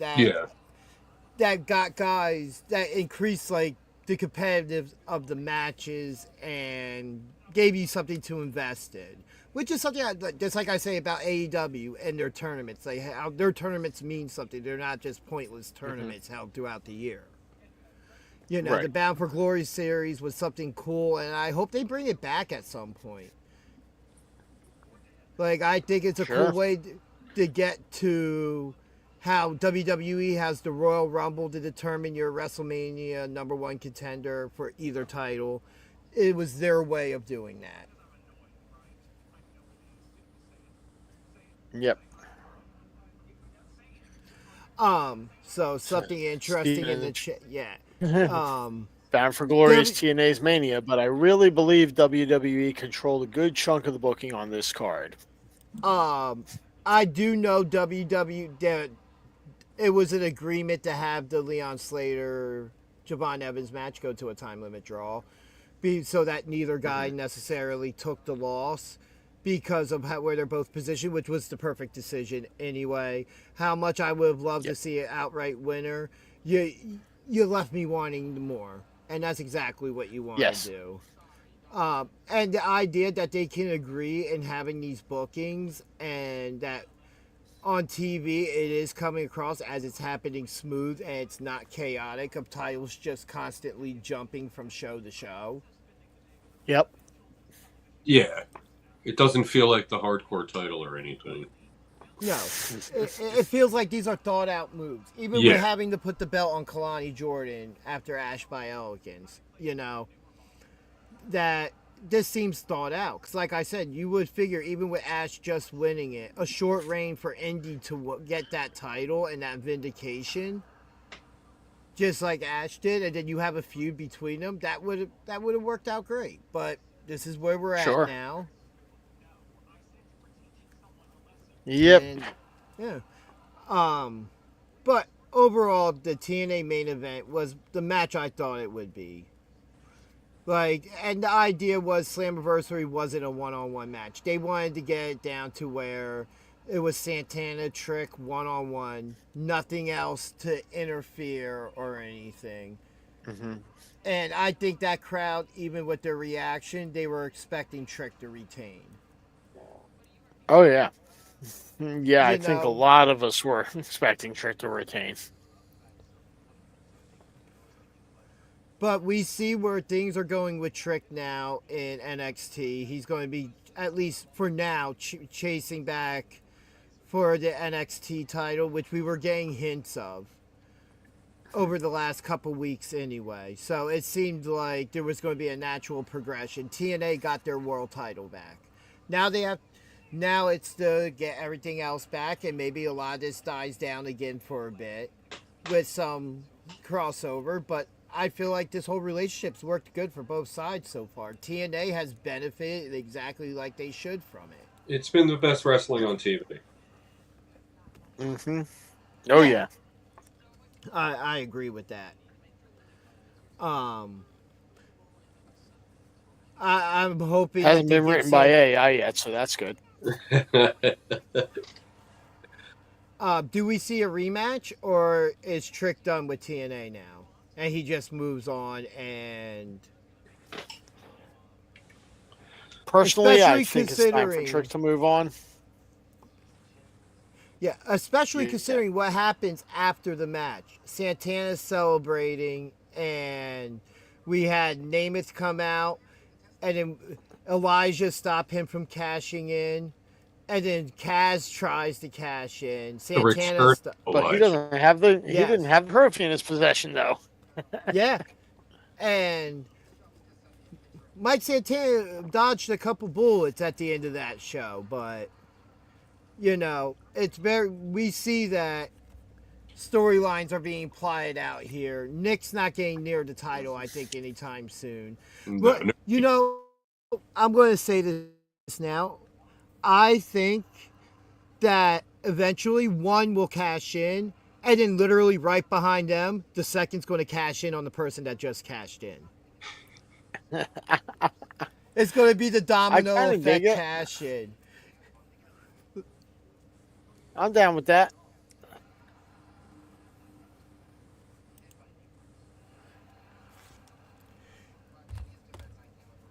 that got guys that increased like the competitive of the matches and gave you something to invest in, which is something just like I say about AEW and their tournaments. Like how their tournaments mean something. They're not just pointless tournaments held throughout the year. You know, the Bound for Glory series was something cool, and I hope they bring it back at some point. Like, I think it's a cool way to get to how WWE has the Royal Rumble to determine your WrestleMania #1 contender for either title. It was their way of doing that. Yep. So something interesting in the chat. Yeah. Bound for Glory is TNA's Mania, but I really believe WWE controlled a good chunk of the booking on this card. I do know WWE. It was an agreement to have the Leon Slater Javon Evans match go to a time limit draw, so that neither guy necessarily took the loss because of where they're both positioned, which was the perfect decision anyway. How much I would have loved to see an outright winner. You left me wanting more, and that's exactly what you want to do. And the idea that they can agree in having these bookings and that on TV it is coming across as it's happening smooth and it's not chaotic of titles just constantly jumping from show to show. Yep. Yeah. It doesn't feel like the hardcore title or anything. No. It feels like these are thought out moves. Even with having to put the belt on Kalani Jordan after Ash by Elegance, you know, that this seems thought out. Because like I said, you would figure even with Ash just winning it, a short reign for Indy to get that title and that vindication, just like Ash did, and then you have a feud between them, that would have worked out great. But this is where we're at now. Yep. And, yeah. But overall, the TNA main event was the match I thought it would be. Like, and the idea was Slammiversary wasn't a one-on-one match. They wanted to get it down to where it was Santana Trick one-on-one, nothing else to interfere or anything. And I think that crowd, even with their reaction, they were expecting Trick to retain. Oh, yeah. Yeah, I think a lot of us were expecting Trick to retain. But we see where things are going with Trick now in NXT. He's going to be, at least for now, chasing back for the NXT title, which we were getting hints of over the last couple weeks anyway. So it seemed like there was going to be a natural progression. TNA got their world title back. Now it's to get everything else back, and maybe a lot of this dies down again for a bit. with some crossover, but I feel like this whole relationship's worked good for both sides so far. TNA has benefited exactly like they should from it. It's been the best wrestling on TV. Mm-hmm. Oh yeah. I agree with that. I'm hoping Hasn't that been written by AI yet, so that's good. Do we see a rematch, or is Trick done with TNA now, and he just moves on? And Personally, I especially think it's time for considering- Trick to move on. yeah, especially considering what happens after the match. Santana's celebrating, and we had Namath come out, and then Elijah stopped him from cashing in. And then Kaz tries to cash in. Santana, but he doesn't have the. He Yes. didn't have the trophy in his possession, though. yeah, and Mike Santana dodged a couple bullets at the end of that show, but you know, it's very. We see that storylines are being plotted out here. Nick's not getting near the title, I think, anytime soon. But you know, I'm going to say this now. I think that eventually one will cash in, and then literally right behind them, the second's going to cash in on the person that just cashed in. It's going to be the domino effect cash in. I'm down with that.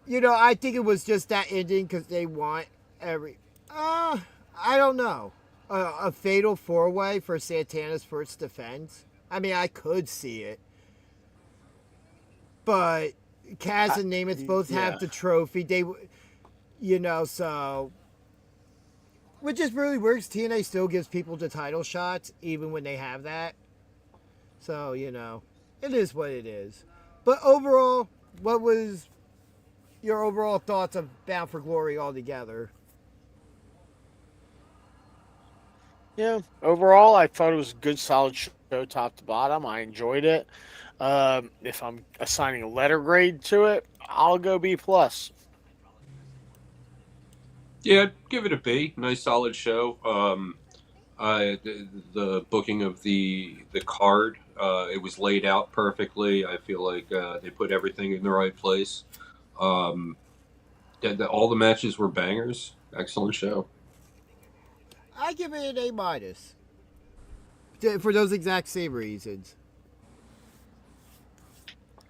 You know, I think it was just that ending because they want I don't know. A fatal four-way for Santana's first defense. I mean, I could see it. But Kaz and Namath both have the trophy. They, you know, so... Which just really works. TNA still gives people the title shots, even when they have that. So, you know, it is what it is. But overall, what was your overall thoughts of Bound for Glory altogether? Yeah, overall, I thought it was a good, solid show, top to bottom. I enjoyed it. If I'm assigning a letter grade to it, I'll go B+. Yeah, give it a B. Nice, solid show. The booking of the card, it was laid out perfectly. I feel like they put everything in the right place. All the matches were bangers. Excellent show. I give it an A- for those exact same reasons.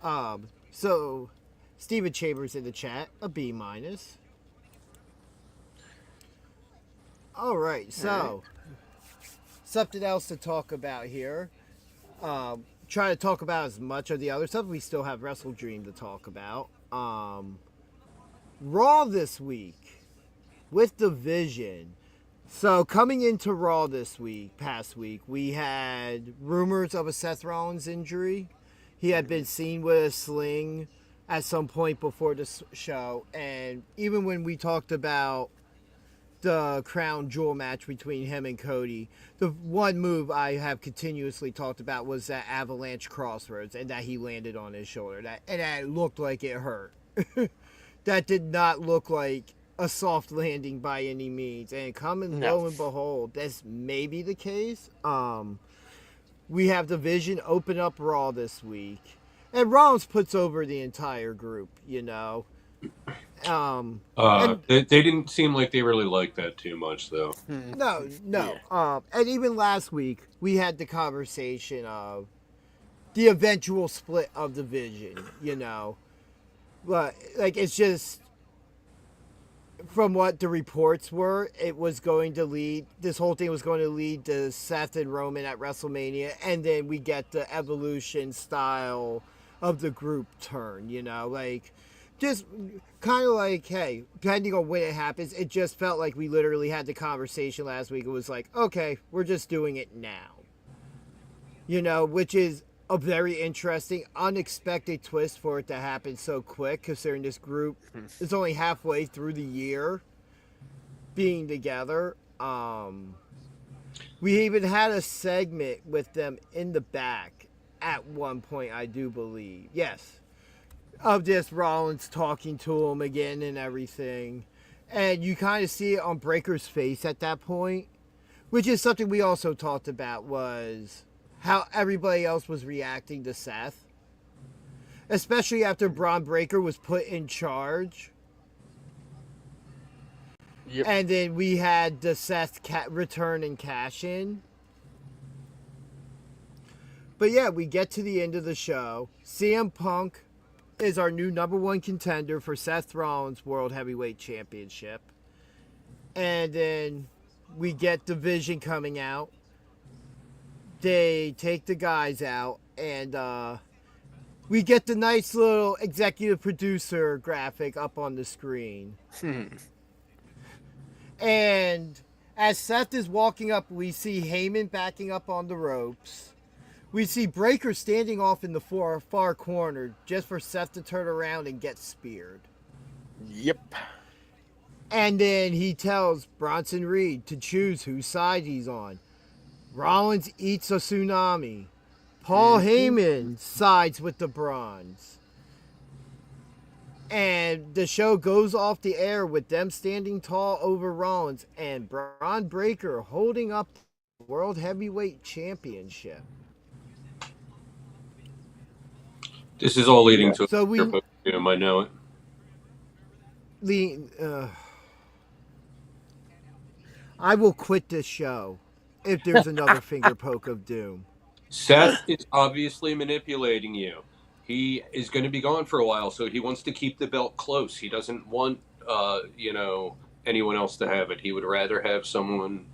So Steven Chambers in the chat, a B-. All right, so something else to talk about here. Try to talk about as much of the other stuff. We still have Wrestledream to talk about. Raw this week with Division. So coming into Raw past week, we had rumors of a Seth Rollins injury. He had been seen with a sling at some point before the show. And even when we talked about the crown jewel match between him and Cody, the one move I have continuously talked about was that avalanche crossroads and that he landed on his shoulder. That looked like it hurt. That did not look like a soft landing by any means. And lo and behold, that's maybe the case. We have Division open up Raw this week. And Rollins puts over the entire group, you know. They didn't seem like they really liked that too much, though. No. Yeah. And even last week, we had the conversation of the eventual split of Division, you know. But, like, it's just... From what the reports were, it was going to lead... This whole thing was going to lead to Seth and Roman at WrestleMania, and then we get the evolution style of the group turn, you know? Like, just kind of like, hey, depending on when it happens, it just felt like we literally had the conversation last week. It was like, okay, we're just doing it now. You know, which is a very interesting, unexpected twist for it to happen so quick, considering this group is only halfway through the year being together. We even had a segment with them in the back at one point, I do believe. Yes. Of just Rollins talking to him again and everything. And you kind of see it on Breaker's face at that point, which is something we also talked about, was how everybody else was reacting to Seth. Especially after Braun Breaker was put in charge. Yep. And then we had the Seth return and cash in. But yeah, we get to the end of the show. CM Punk is our new #1 contender for Seth Rollins World Heavyweight Championship. And then we get Division coming out. They take the guys out, and we get the nice little executive producer graphic up on the screen. And as Seth is walking up, we see Heyman backing up on the ropes. We see Breaker standing off in the far corner just for Seth to turn around and get speared. Yep. And then he tells Bronson Reed to choose whose side he's on. Rollins eats a tsunami. Paul Heyman sides with the Bronze. And the show goes off the air with them standing tall over Rollins and Braun Breaker holding up the World Heavyweight Championship. This is all leading to So we- I know it. I will quit this show if there's another finger poke of doom. Seth is obviously manipulating you. He is going to be gone for a while, so he wants to keep the belt close. He doesn't want, anyone else to have it. He would rather have someone,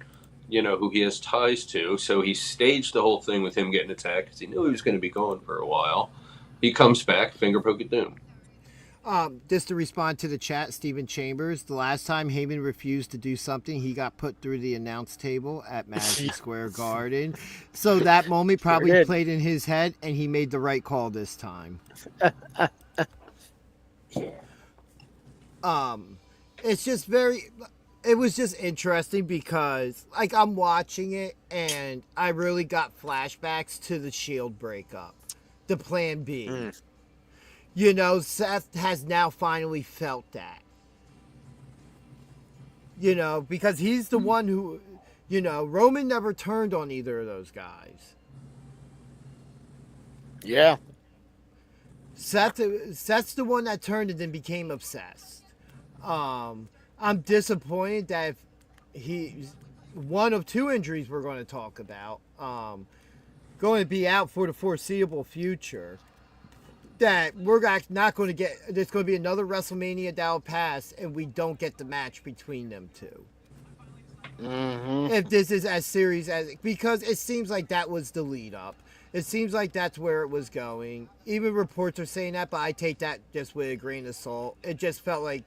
who he has ties to. So he staged the whole thing with him getting attacked because he knew he was going to be gone for a while. He comes back, finger poke at doom. Just to respond to the chat, Stephen Chambers, the last time Heyman refused to do something, he got put through the announce table at Madison Square Garden. So that moment probably played in his head, and he made the right call this time. It's just it was just interesting because, like, I'm watching it, and I really got flashbacks to the Shield breakup, the Plan B. Seth has now finally felt that. Because he's the one who, Roman never turned on either of those guys. Yeah. Seth's the one that turned and then became obsessed. I'm disappointed that he's one of two injuries we're going to talk about, going to be out for the foreseeable future. That we're not going to get. There's going to be another WrestleMania that'll pass, and we don't get the match between them two. Mm-hmm. If this is as serious as, because it seems like that was the lead up. It seems like that's where it was going. Even reports are saying that, but I take that just with a grain of salt. It just felt like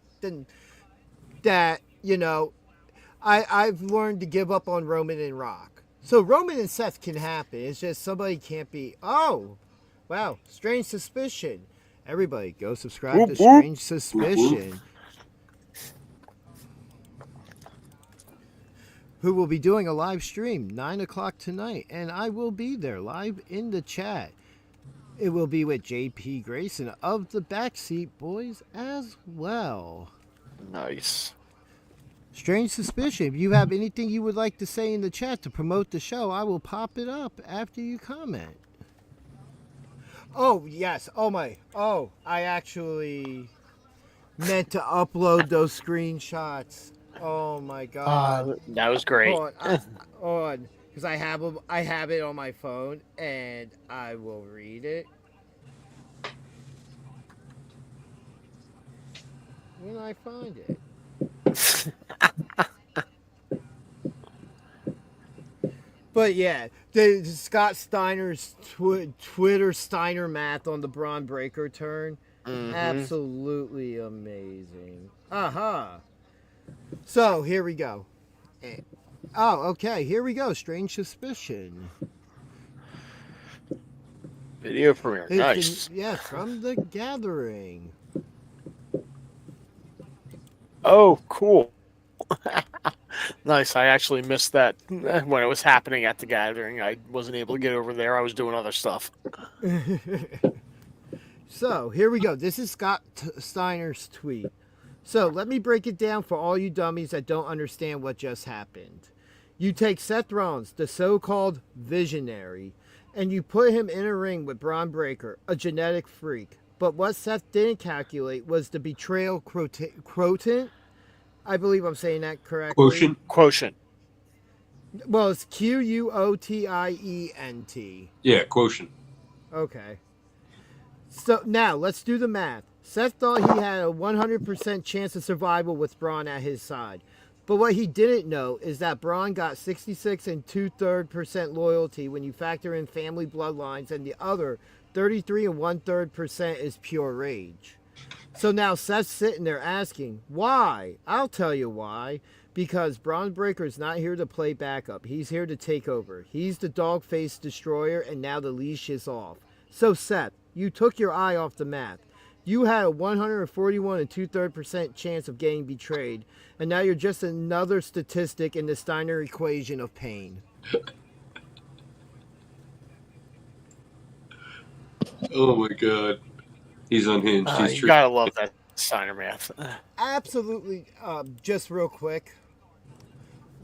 that. I've learned to give up on Roman and Rock. So Roman and Seth can happen. It's just somebody can't be. Oh. Wow, Strange Suspicion. Everybody, go subscribe to Strange Suspicion. Who will be doing a live stream 9 o'clock tonight, and I will be there live in the chat. It will be with JP Grayson of the Backseat Boys as well. Nice. Strange Suspicion. If you have anything you would like to say in the chat to promote the show, I will pop it up after you comment. Oh, yes. Oh, I actually meant to upload those screenshots. Oh, my God. That was great. Hold on. Because I have it on my phone, and I will read it. When I find it. But yeah, the Scott Steiner's Twitter Steiner math on the Braun Breaker turn, absolutely amazing. Aha. So here we go. Oh, okay. Here we go. Strange Suspicion. Video premiere. Nice. Yes, from The Gathering. Oh, cool. Nice. I actually missed that when it was happening at the gathering. I wasn't able to get over there. I was doing other stuff. So here we go. This is Scott Steiner's tweet. So let me break it down for all you dummies that don't understand what just happened. You take Seth Rollins, the so-called visionary, and you put him in a ring with Braun Breaker, a genetic freak. But what Seth didn't calculate was the betrayal quotient. I believe I'm saying that correctly. Quotient. Well, it's Quotient. Yeah, quotient. Okay. So now let's do the math. Seth thought he had a 100% chance of survival with Braun at his side. But what he didn't know is that Braun got 66 and 2/3% loyalty when you factor in family bloodlines, and the other 33 and 1/3% is pure rage. So now Seth's sitting there asking, why? I'll tell you why. Because Braun Breaker's not here to play backup. He's here to take over. He's the dog-faced destroyer, and now the leash is off. So Seth, you took your eye off the math. You had a 141 and 2/3% chance of getting betrayed, and now you're just another statistic in the Steiner equation of pain. Oh my god. He's unhinged. He's You gotta love that Steiner math. Absolutely. Just real quick,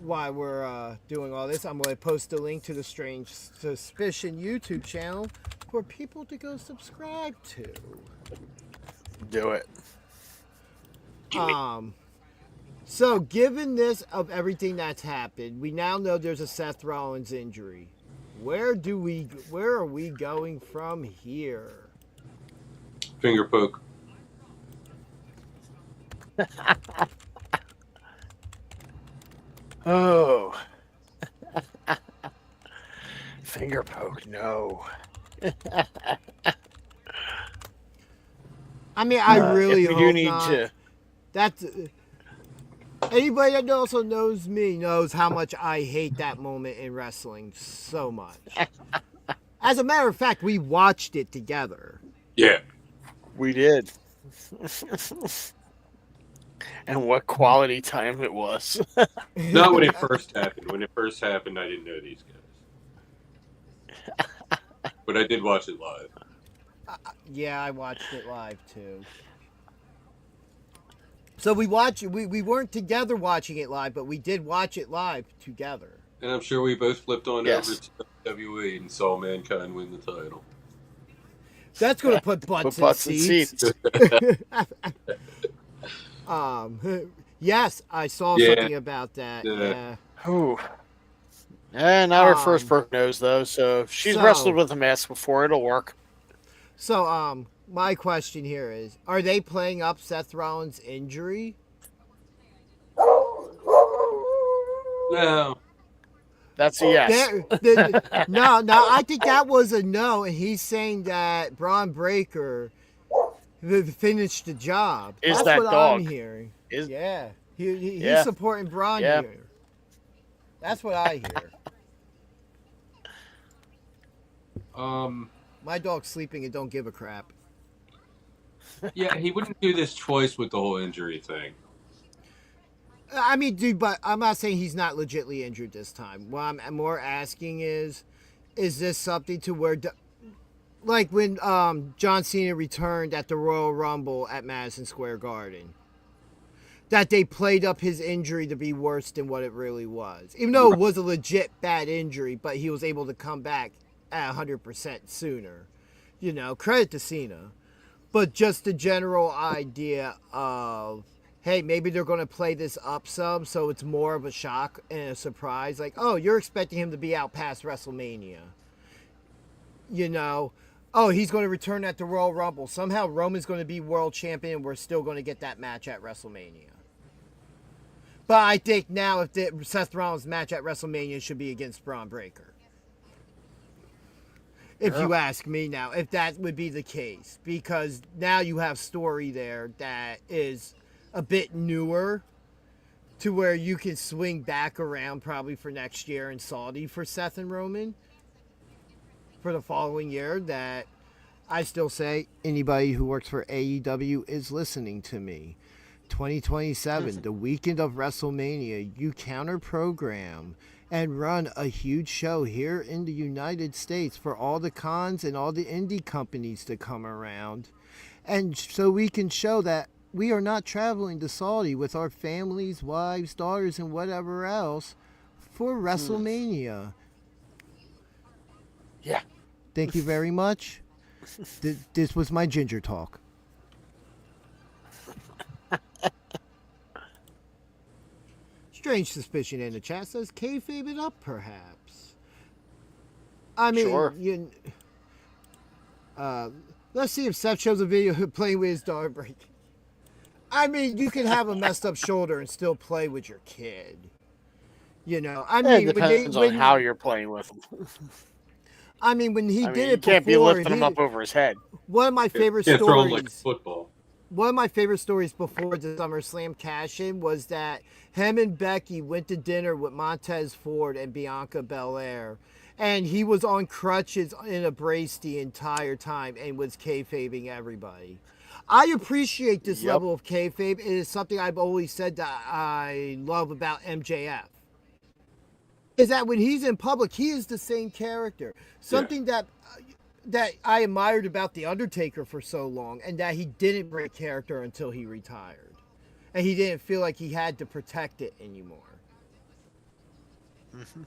while we're doing all this, I'm going to post a link to the Strange Suspicion YouTube channel for people to go subscribe to. Do it. So given this of everything that's happened, we now know there's a Seth Rollins injury. Where are we going from here? finger poke. Oh. Finger poke, no. I mean, I really if we hope do need not. to. That's anybody that also knows me knows how much I hate that moment in wrestling so much. As a matter of fact, we watched it together. Yeah. We did. And what quality time it was. Not when it first happened. When it first happened, I didn't know these guys. But I did watch it live. Yeah, I watched it live too. So we weren't together watching it live, but we did watch it live together. And I'm sure we both flipped on Yes. over to WWE and saw Mankind win the title. That's going to put butts in seats. Yes, I saw something about that. Yeah. Ooh. And not her first broke nose, though, so if she's wrestled with a mask before, it'll work. So, my question here is, are they playing up Seth Rollins' injury? No. That's a yes. No, I think that was a no, and he's saying that Braun Breaker finished the job. Is That's that what dog? I'm hearing. Yeah. He's supporting Braun here. That's what I hear. My dog's sleeping and don't give a crap. Yeah, he wouldn't do this twice with the whole injury thing. I mean, dude, but I'm not saying he's not legitimately injured this time. What I'm more asking is this something to where, like when John Cena returned at the Royal Rumble at Madison Square Garden, that they played up his injury to be worse than what it really was. Even though it was a legit bad injury, but he was able to come back at 100% sooner. You know, credit to Cena. But just the general idea of, hey, maybe they're going to play this up some, so it's more of a shock and a surprise. Like, oh, you're expecting him to be out past WrestleMania. You know, oh, he's going to return at the Royal Rumble. Somehow Roman's going to be world champion, and we're still going to get that match at WrestleMania. But I think now if the Seth Rollins match at WrestleMania should be against Braun Breaker. If you ask me now, if that would be the case. Because now you have story there that is a bit newer to where you can swing back around probably for next year in Saudi for Seth and Roman for the following year. That I still say anybody who works for AEW is listening to me. 2027, the weekend of WrestleMania, you counter program and run a huge show here in the United States for all the cons and all the indie companies to come around. And so we can show that we are not traveling to Saudi with our families, wives, daughters, and whatever else for WrestleMania. Yeah. Thank you very much. This was my ginger talk. Strange suspicion in the chat says kayfabe it up, perhaps. I mean, Sure. Let's see if Seth shows a video of him playing with his dog break. I mean, you can have a messed up shoulder and still play with your kid. You know, I mean, It depends on how you're playing with him. I mean, when he did it you can't be before, lifting him up over his head. one of my favorite Can't throw him stories. like football. One of my favorite stories before the SummerSlam cash-in was that him and Becky went to dinner with Montez Ford and Bianca Belair, and he was on crutches in a brace the entire time and was kayfabing everybody. I appreciate this level of kayfabe. It is something I've always said that I love about MJF. Is that when he's in public, he is the same character. Something that I admired about The Undertaker for so long, and that he didn't break character until he retired. And he didn't feel like he had to protect it anymore. Mm-hmm.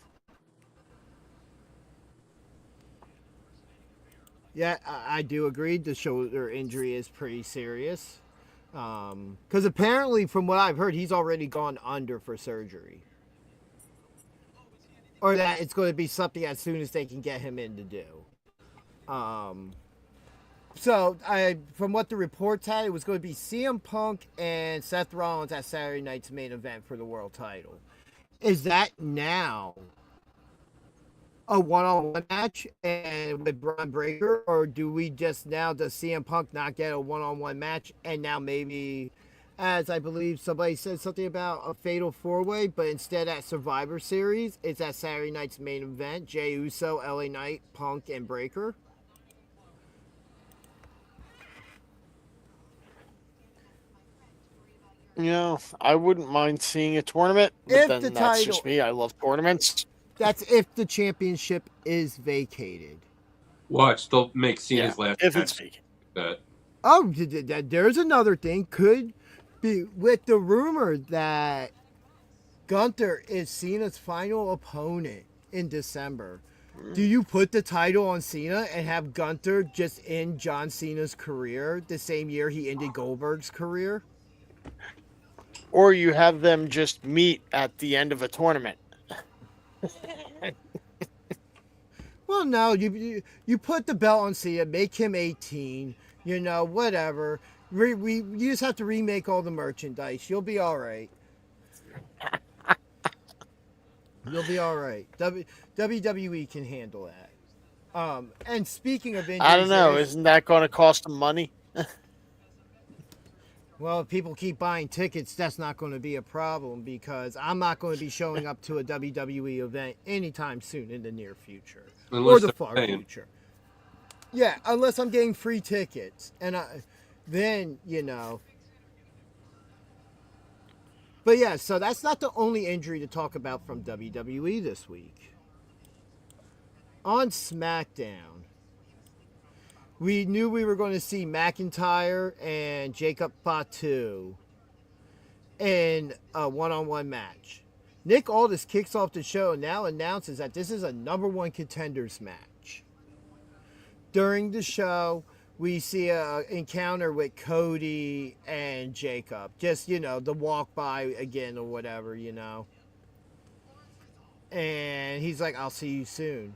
Yeah, I do agree. The shoulder injury is pretty serious. Because apparently, from what I've heard, he's already gone under for surgery. Or that it's going to be something as soon as they can get him in to do. So, from what the reports had, it was going to be CM Punk and Seth Rollins at Saturday night's main event for the world title. Is that now a one-on-one match and with Braun Breaker, or do we just now, does CM Punk not get a one-on-one match, and now maybe, as I believe somebody said something about a fatal four-way, but instead at Survivor Series, it's at Saturday night's main event, Jey Uso, LA Knight, Punk, and Breaker? You know, I wouldn't mind seeing a tournament, but If then the that's title- just me. I love tournaments. That's if the championship is vacated. Watch, they'll make Cena's last if match it's vegan. that. Oh, there's another thing. Could be with the rumor that Gunther is Cena's final opponent in December. Do you put the title on Cena and have Gunther just end John Cena's career the same year he ended Goldberg's career? Or you have them just meet at the end of a tournament. Well, no, you put the belt on Cena, make him 18, you know, whatever. You just have to remake all the merchandise. You'll be all right. You'll be all right. WWE can handle that. And speaking of injuries, I don't know. Isn't that going to cost them money? Well, if people keep buying tickets, that's not going to be a problem because I'm not going to be showing up to a WWE event anytime soon in the near future. Unless or the they're far paying. future. Yeah, unless I'm getting free tickets. And then, you know. But yeah, so that's not the only injury to talk about from WWE this week. On SmackDown, we knew we were going to see McIntyre and Jacob Fatu in a one-on-one match. Nick Aldis kicks off the show and now announces that this is a number one contenders match. During the show, we see an encounter with Cody and Jacob. Just, you know, the walk by again or whatever, you know. And he's like, I'll see you soon.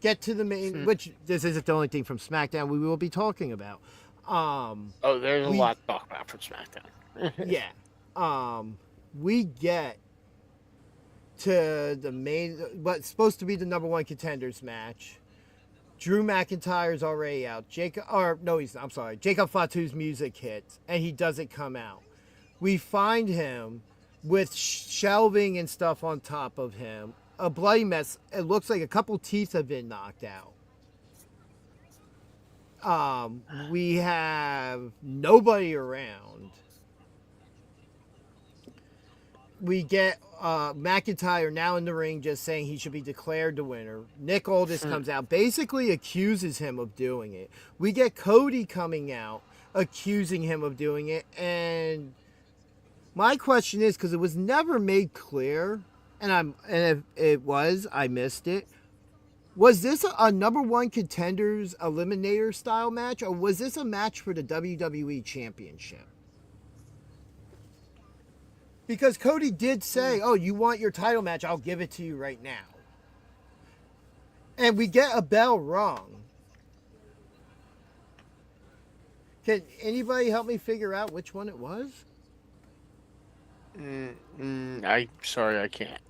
Get to the main, which this isn't the only thing from SmackDown we will be talking about. There's a lot to talk about from SmackDown. Yeah. We get to the main, what's supposed to be the number one contenders match. Drew McIntyre's already out. Jacob Fatu's music hits, and he doesn't come out. We find him with shelving and stuff on top of him. A bloody mess. It looks like a couple teeth have been knocked out. We have nobody around. we get McIntyre now in the ring just saying he should be declared the winner. Nick Aldis comes out, basically accuses him of doing it. We get Cody coming out, accusing him of doing it. And my question is, because it was never made clear, and if it was, I missed it. Was this a number one contenders eliminator style match, or was this a match for the WWE Championship? Because Cody did say, oh, you want your title match, I'll give it to you right now. And we get a bell rung. Can anybody help me figure out which one it was? Sorry, I can't.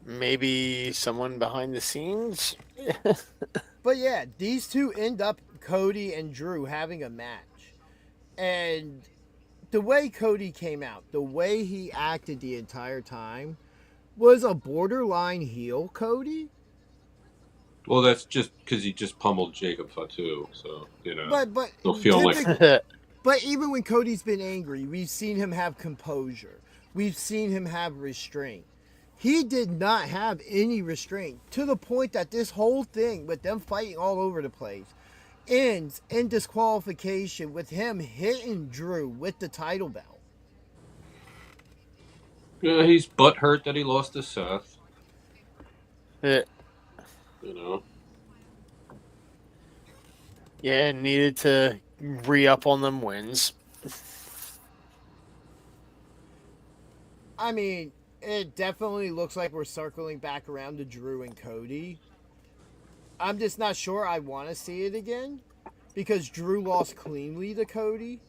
Maybe someone behind the scenes? But yeah, these two end up, Cody and Drew, having a match. And the way Cody came out, the way he acted the entire time, was a borderline heel Cody. Well, that's just because he just pummeled Jacob Fatu, so But they'll feel like. But even when Cody's been angry, we've seen him have composure. We've seen him have restraint. He did not have any restraint, to the point that this whole thing with them fighting all over the place ends in disqualification with him hitting Drew with the title belt. Yeah, he's butthurt that he lost to Seth. Yeah. Yeah, needed to re-up on them wins. I mean, it definitely looks like we're circling back around to Drew and Cody. I'm just not sure I want to see it again, because Drew lost cleanly to Cody.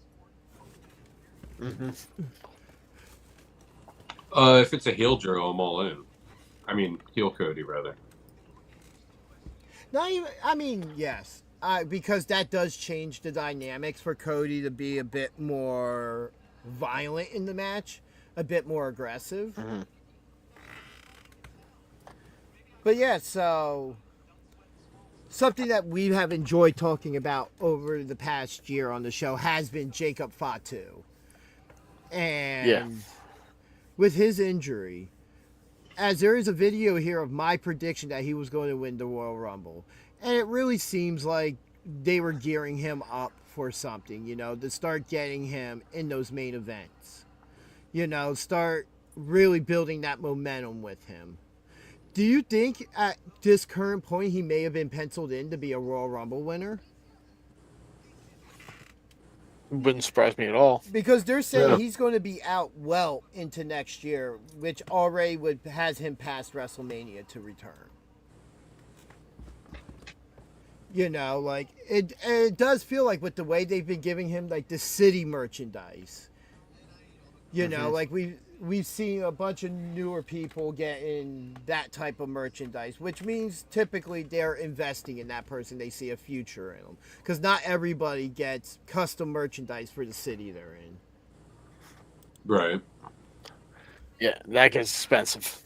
If it's a heel Drew, I'm all in. I mean, heel Cody, rather. Not even, I mean, yes. Because that does change the dynamics for Cody to be a bit more violent in the match, a bit more aggressive. But yeah, so something that we have enjoyed talking about over the past year on the show has been Jacob Fatu. And with his injury, as there is a video here of my prediction that he was going to win the Royal Rumble. And it really seems like they were gearing him up for something, to start getting him in those main events. Start really building that momentum with him. Do you think at this current point he may have been penciled in to be a Royal Rumble winner? Wouldn't surprise me at all. Because they're saying he's going to be out well into next year, which already has him past WrestleMania to return. It does feel like with the way they've been giving him like the city merchandise. Like we've seen a bunch of newer people getting that type of merchandise, which means typically they're investing in that person. They see a future in them, because not everybody gets custom merchandise for the city they're in. Right. Yeah, that gets expensive.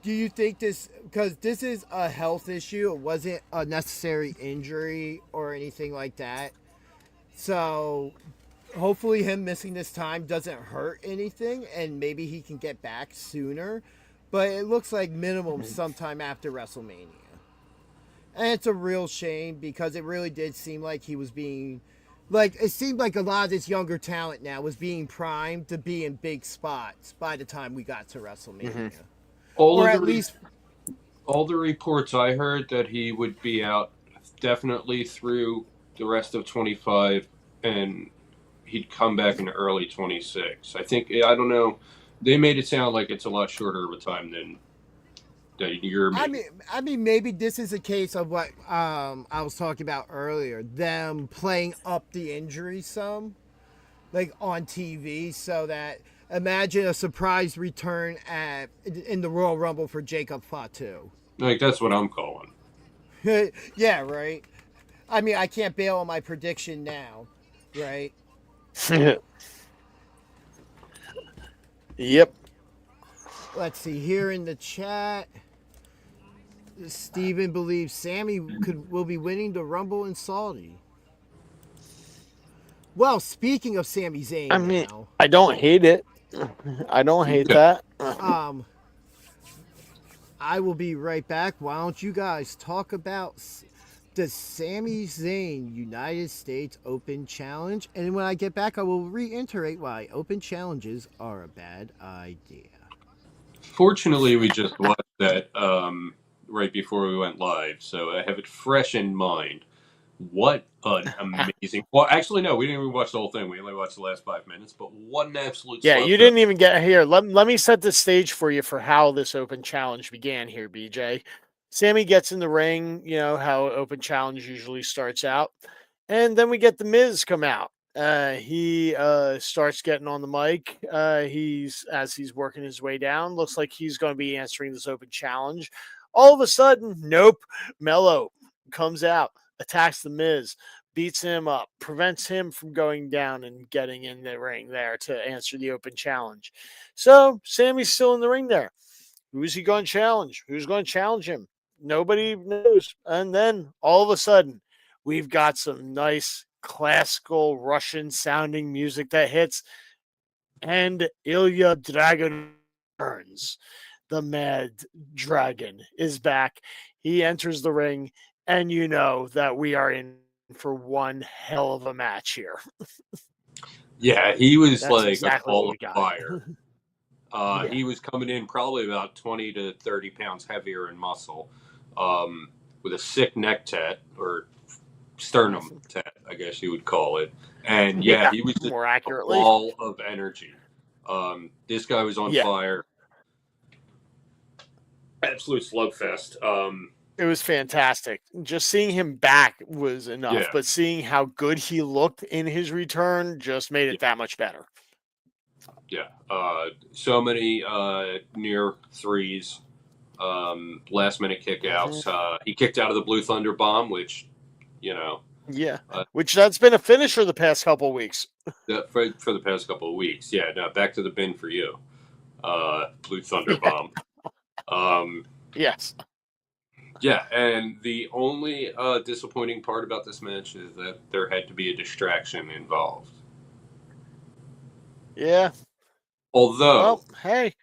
Do you think this, because this is a health issue, it wasn't a necessary injury or anything like that, so hopefully him missing this time doesn't hurt anything and maybe he can get back sooner, but it looks like minimum sometime after WrestleMania. And it's a real shame, because it really did seem like he was being, it seemed like a lot of this younger talent now was being primed to be in big spots by the time we got to WrestleMania. All the reports I heard that he would be out definitely through the rest of 25, and he'd come back in early 26. I don't know. They made it sound like it's a lot shorter of a time than you're. I mean, maybe this is a case of what I was talking about earlier. Them playing up the injury some, on TV, so that. Imagine a surprise return in the Royal Rumble for Jacob Fatu. That's what I'm calling. Yeah, right. I mean, I can't bail on my prediction now, right? Yep. Let's see here in the chat. Steven believes Sammy will be winning the Rumble in Saudi. Well, speaking of Sami Zayn I mean, now, I don't hate it. I don't hate that. I will be right back. Why don't you guys talk about the Sami Zayn United States Open Challenge? And when I get back, I will reiterate why open challenges are a bad idea. Fortunately, we just watched that right before we went live, so I have it fresh in mind. What an amazing! Well, actually, no, we didn't even watch the whole thing. We only watched the last 5 minutes. But what an absolute Yeah, slugfest! you didn't even get here. Let me set the stage for you for how this open challenge began here, BJ. Sammy gets in the ring, you know how open challenge usually starts out. And then we get the Miz come out. He starts getting on the mic. He's working his way down. Looks like he's going to be answering this open challenge. All of a sudden, nope. Mello comes out, attacks the Miz, beats him up, prevents him from going down and getting in the ring there to answer the open challenge. So Sammy's still in the ring there. Who's he going to challenge? Who's going to challenge him? Nobody knows. And then all of a sudden, we've got some nice classical Russian sounding music that hits, and Ilya Dragon turns. The Mad Dragon is back. He enters the ring, and you know that we are in for one hell of a match here. Yeah, he was That's like exactly a what ball we of got. fire. Yeah. He was coming in probably about 20 to 30 pounds heavier in muscle, with a sick neck tat or sternum tat, I guess you would call it. And yeah, he was just more a accurately. ball of energy. This guy was on Yeah. fire. Absolute slugfest. It was fantastic. Just seeing him back was enough, Yeah. but seeing how good he looked in his return just made it that much better. Yeah. So many near threes, last minute kickouts. He kicked out of the Blue Thunder Bomb, which, you know, Yeah, which that's been a finisher the past couple of weeks. for the past couple of weeks. Yeah, now back to the bin for you, Blue Thunder Bomb. Yes. Yeah, and the only disappointing part about this match is that there had to be a distraction involved. Yeah. Although hey.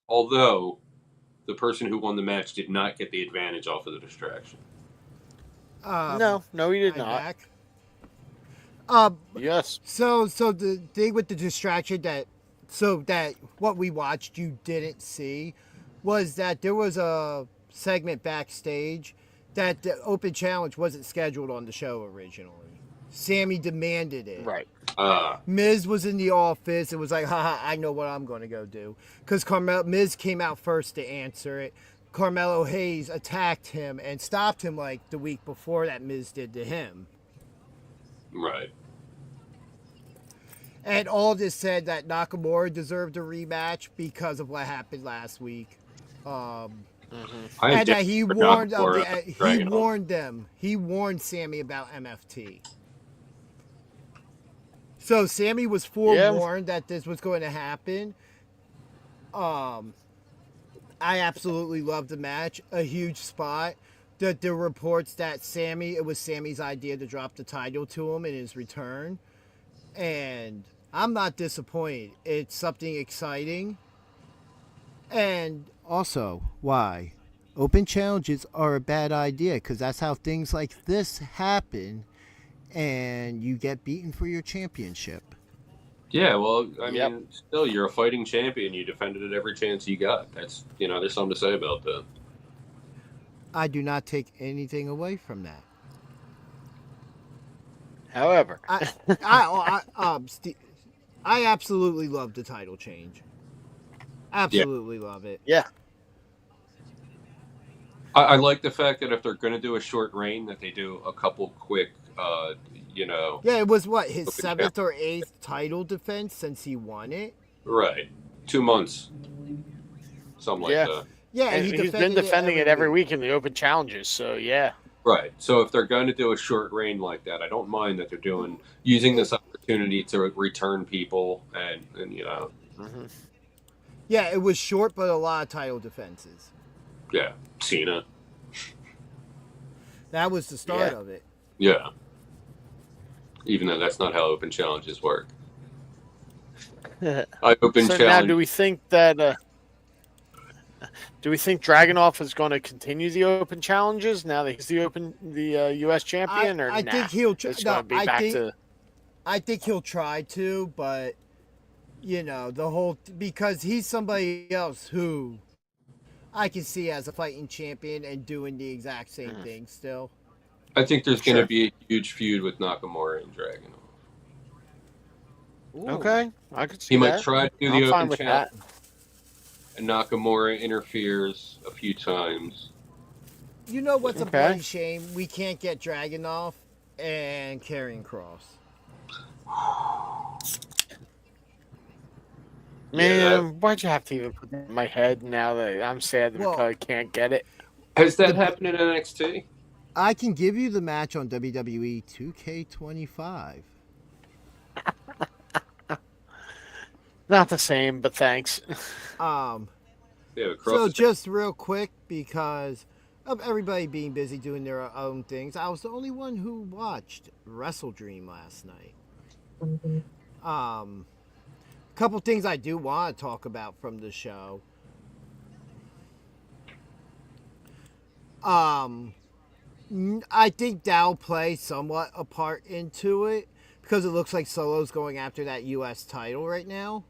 The person who won the match did not get the advantage off of the distraction. No, he did not. Back. Yes. So the thing with the distraction that what we watched you didn't see was that there was a segment backstage that the open challenge wasn't scheduled on the show originally. Sammy demanded it. Right. Miz was in the office. It was like, haha, I know what I'm going to go do. Because Miz came out first to answer it. Carmelo Hayes attacked him and stopped him like the week before that Miz did to him. Right. And all this said that Nakamura deserved a rematch because of what happened last week. And that he warned them. He warned Sammy about MFT. So Sammy was forewarned that this was going to happen. I absolutely loved the match. A huge spot. The reports that it was Sammy's idea to drop the title to him in his return. And I'm not disappointed. It's something exciting. And also, why? Open challenges are a bad idea because that's how things like this happen and you get beaten for your championship. Yeah, well, I mean, still, you're a fighting champion. You defended it every chance you got. That's, there's something to say about that. I do not take anything away from that. However, I absolutely love the title change. Absolutely love it. Yeah. I like the fact that if they're going to do a short reign, that they do a couple quick, Yeah, it was his 7th or 8th title defense since he won it? Right. 2 months. Something like that. Yeah, and he's been defending it every week in the open challenges, so yeah. Right. So if they're going to do a short reign like that, I don't mind that they're using this opportunity to return people and Mm-hmm. Yeah, it was short, but a lot of title defenses. Yeah, Cena. That was the start Yeah. of it. Yeah. Even though that's not how open challenges work. I open So now, challenge. do we think that? Do we think Dragunov is going to continue the open challenges now that he's the U.S. champion, or I nah? think he'll try. It's No, going to be back to. I think he'll try to, but the whole because he's somebody else who I can see as a fighting champion and doing the exact same thing still. I think there's going Sure. to be a huge feud with Nakamura and Dragunov. Ooh. Okay, I could see He that. might try to do I'm the fine open with challenge, that. and Nakamura interferes a few times. You know what's a Okay. bloody shame? We can't get Dragunov and Karrion Kross. Man, why'd you have to even put that in my head now that I'm sad that we Well- probably can't get it? Has that happened in NXT? I can give you the match on WWE 2K25. Not the same, but thanks. Yeah, So Kross is just real quick, because of everybody being busy doing their own things, I was the only one who watched Wrestledream last night. Couple things I do want to talk about from the show. I think that'll play somewhat a part into it because it looks like Solo's going after that U.S. title right now.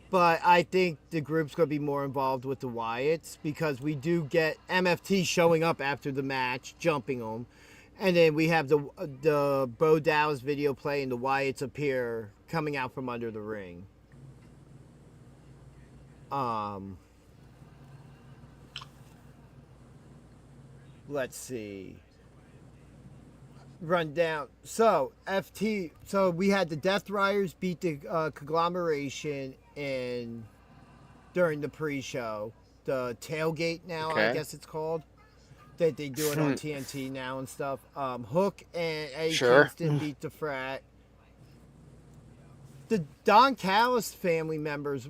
But I think the group's going to be more involved with the Wyatts because we do get MFT showing up after the match, jumping them. And then we have the Bo Dallas video play and the Wyatts appear coming out from under the ring. Let's see. Run down. So we had the Death Riders beat the conglomeration during the pre-show. The tailgate now, I Okay. guess it's called. That they do it on TNT now and stuff. Hook and Eddie Sure. Kingston beat the Frat. The Don Callis family members,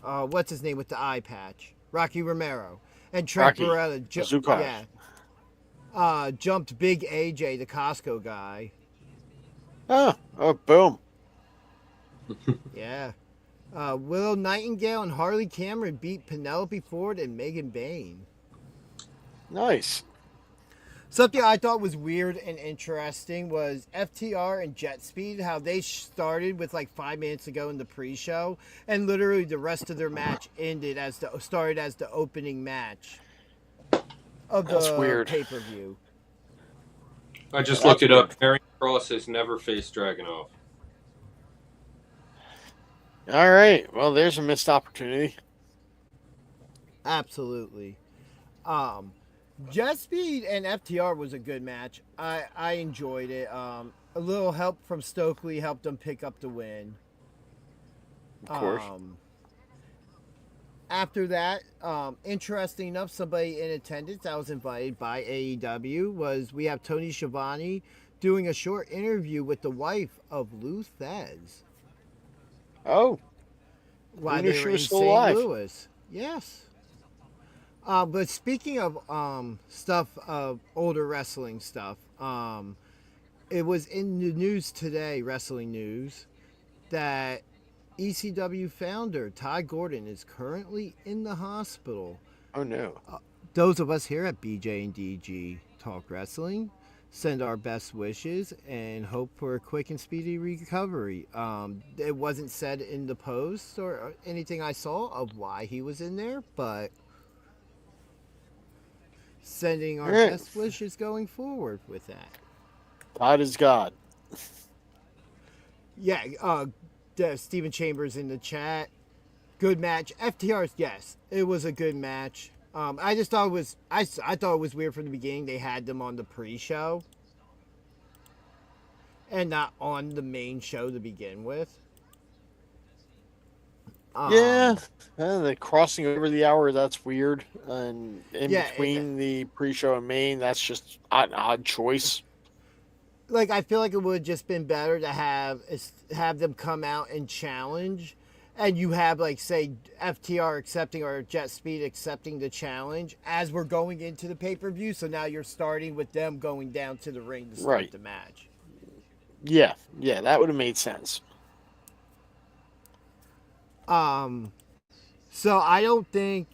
what's his name with the eye patch? Rocky Romero. And Trent Rocky. Beretta. Bazooka. Jumped Big AJ, the Costco guy. Oh, boom. Yeah. Willow Nightingale and Harley Cameron beat Penelope Ford and Megan Bain. Nice. Something I thought was weird and interesting was FTR and Jet Speed, how they started with like 5 minutes ago in the pre-show, and literally the rest of their match started as the opening match of That's the weird. pay-per-view. I just That's looked it up. weird. Karrion Kross has never faced Dragunov. All right. Well, there's a missed opportunity. Absolutely. Jet Speed and FTR was a good match. I enjoyed it. A little help from Stokely helped them pick up the win. Of course. After that, interesting enough, somebody in attendance that was invited by AEW we have Tony Schiavone doing a short interview with the wife of Lou Thez Oh, while knew they she were in was still St. alive. Louis. Yes. But speaking of stuff, older wrestling stuff, it was in the news today, wrestling news, that ECW founder Ty Gordon is currently in the hospital. oh no. Those of us here at BJ and DG Talk Wrestling send our best wishes and hope for a quick and speedy recovery. It wasn't said in the post or anything I saw of why he was in there, but sending our Alright. best wishes going forward with that. God is God. Yeah, Steven Chambers in the chat. Good match. FTR's, yes, it was a good match. I just thought it was I thought it was weird from the beginning they had them on the pre-show and not on the main show to begin with. Yeah, the crossing over the hour, that's weird. And in Yeah, between the pre-show and main, that's just an odd choice. Like, I feel like it would have just been better to have them come out and challenge and you have like say FTR accepting or Jet Speed accepting the challenge as we're going into the pay-per-view. So now you're starting with them going down to the ring to start Right. the match. Yeah, that would have made sense. So I don't think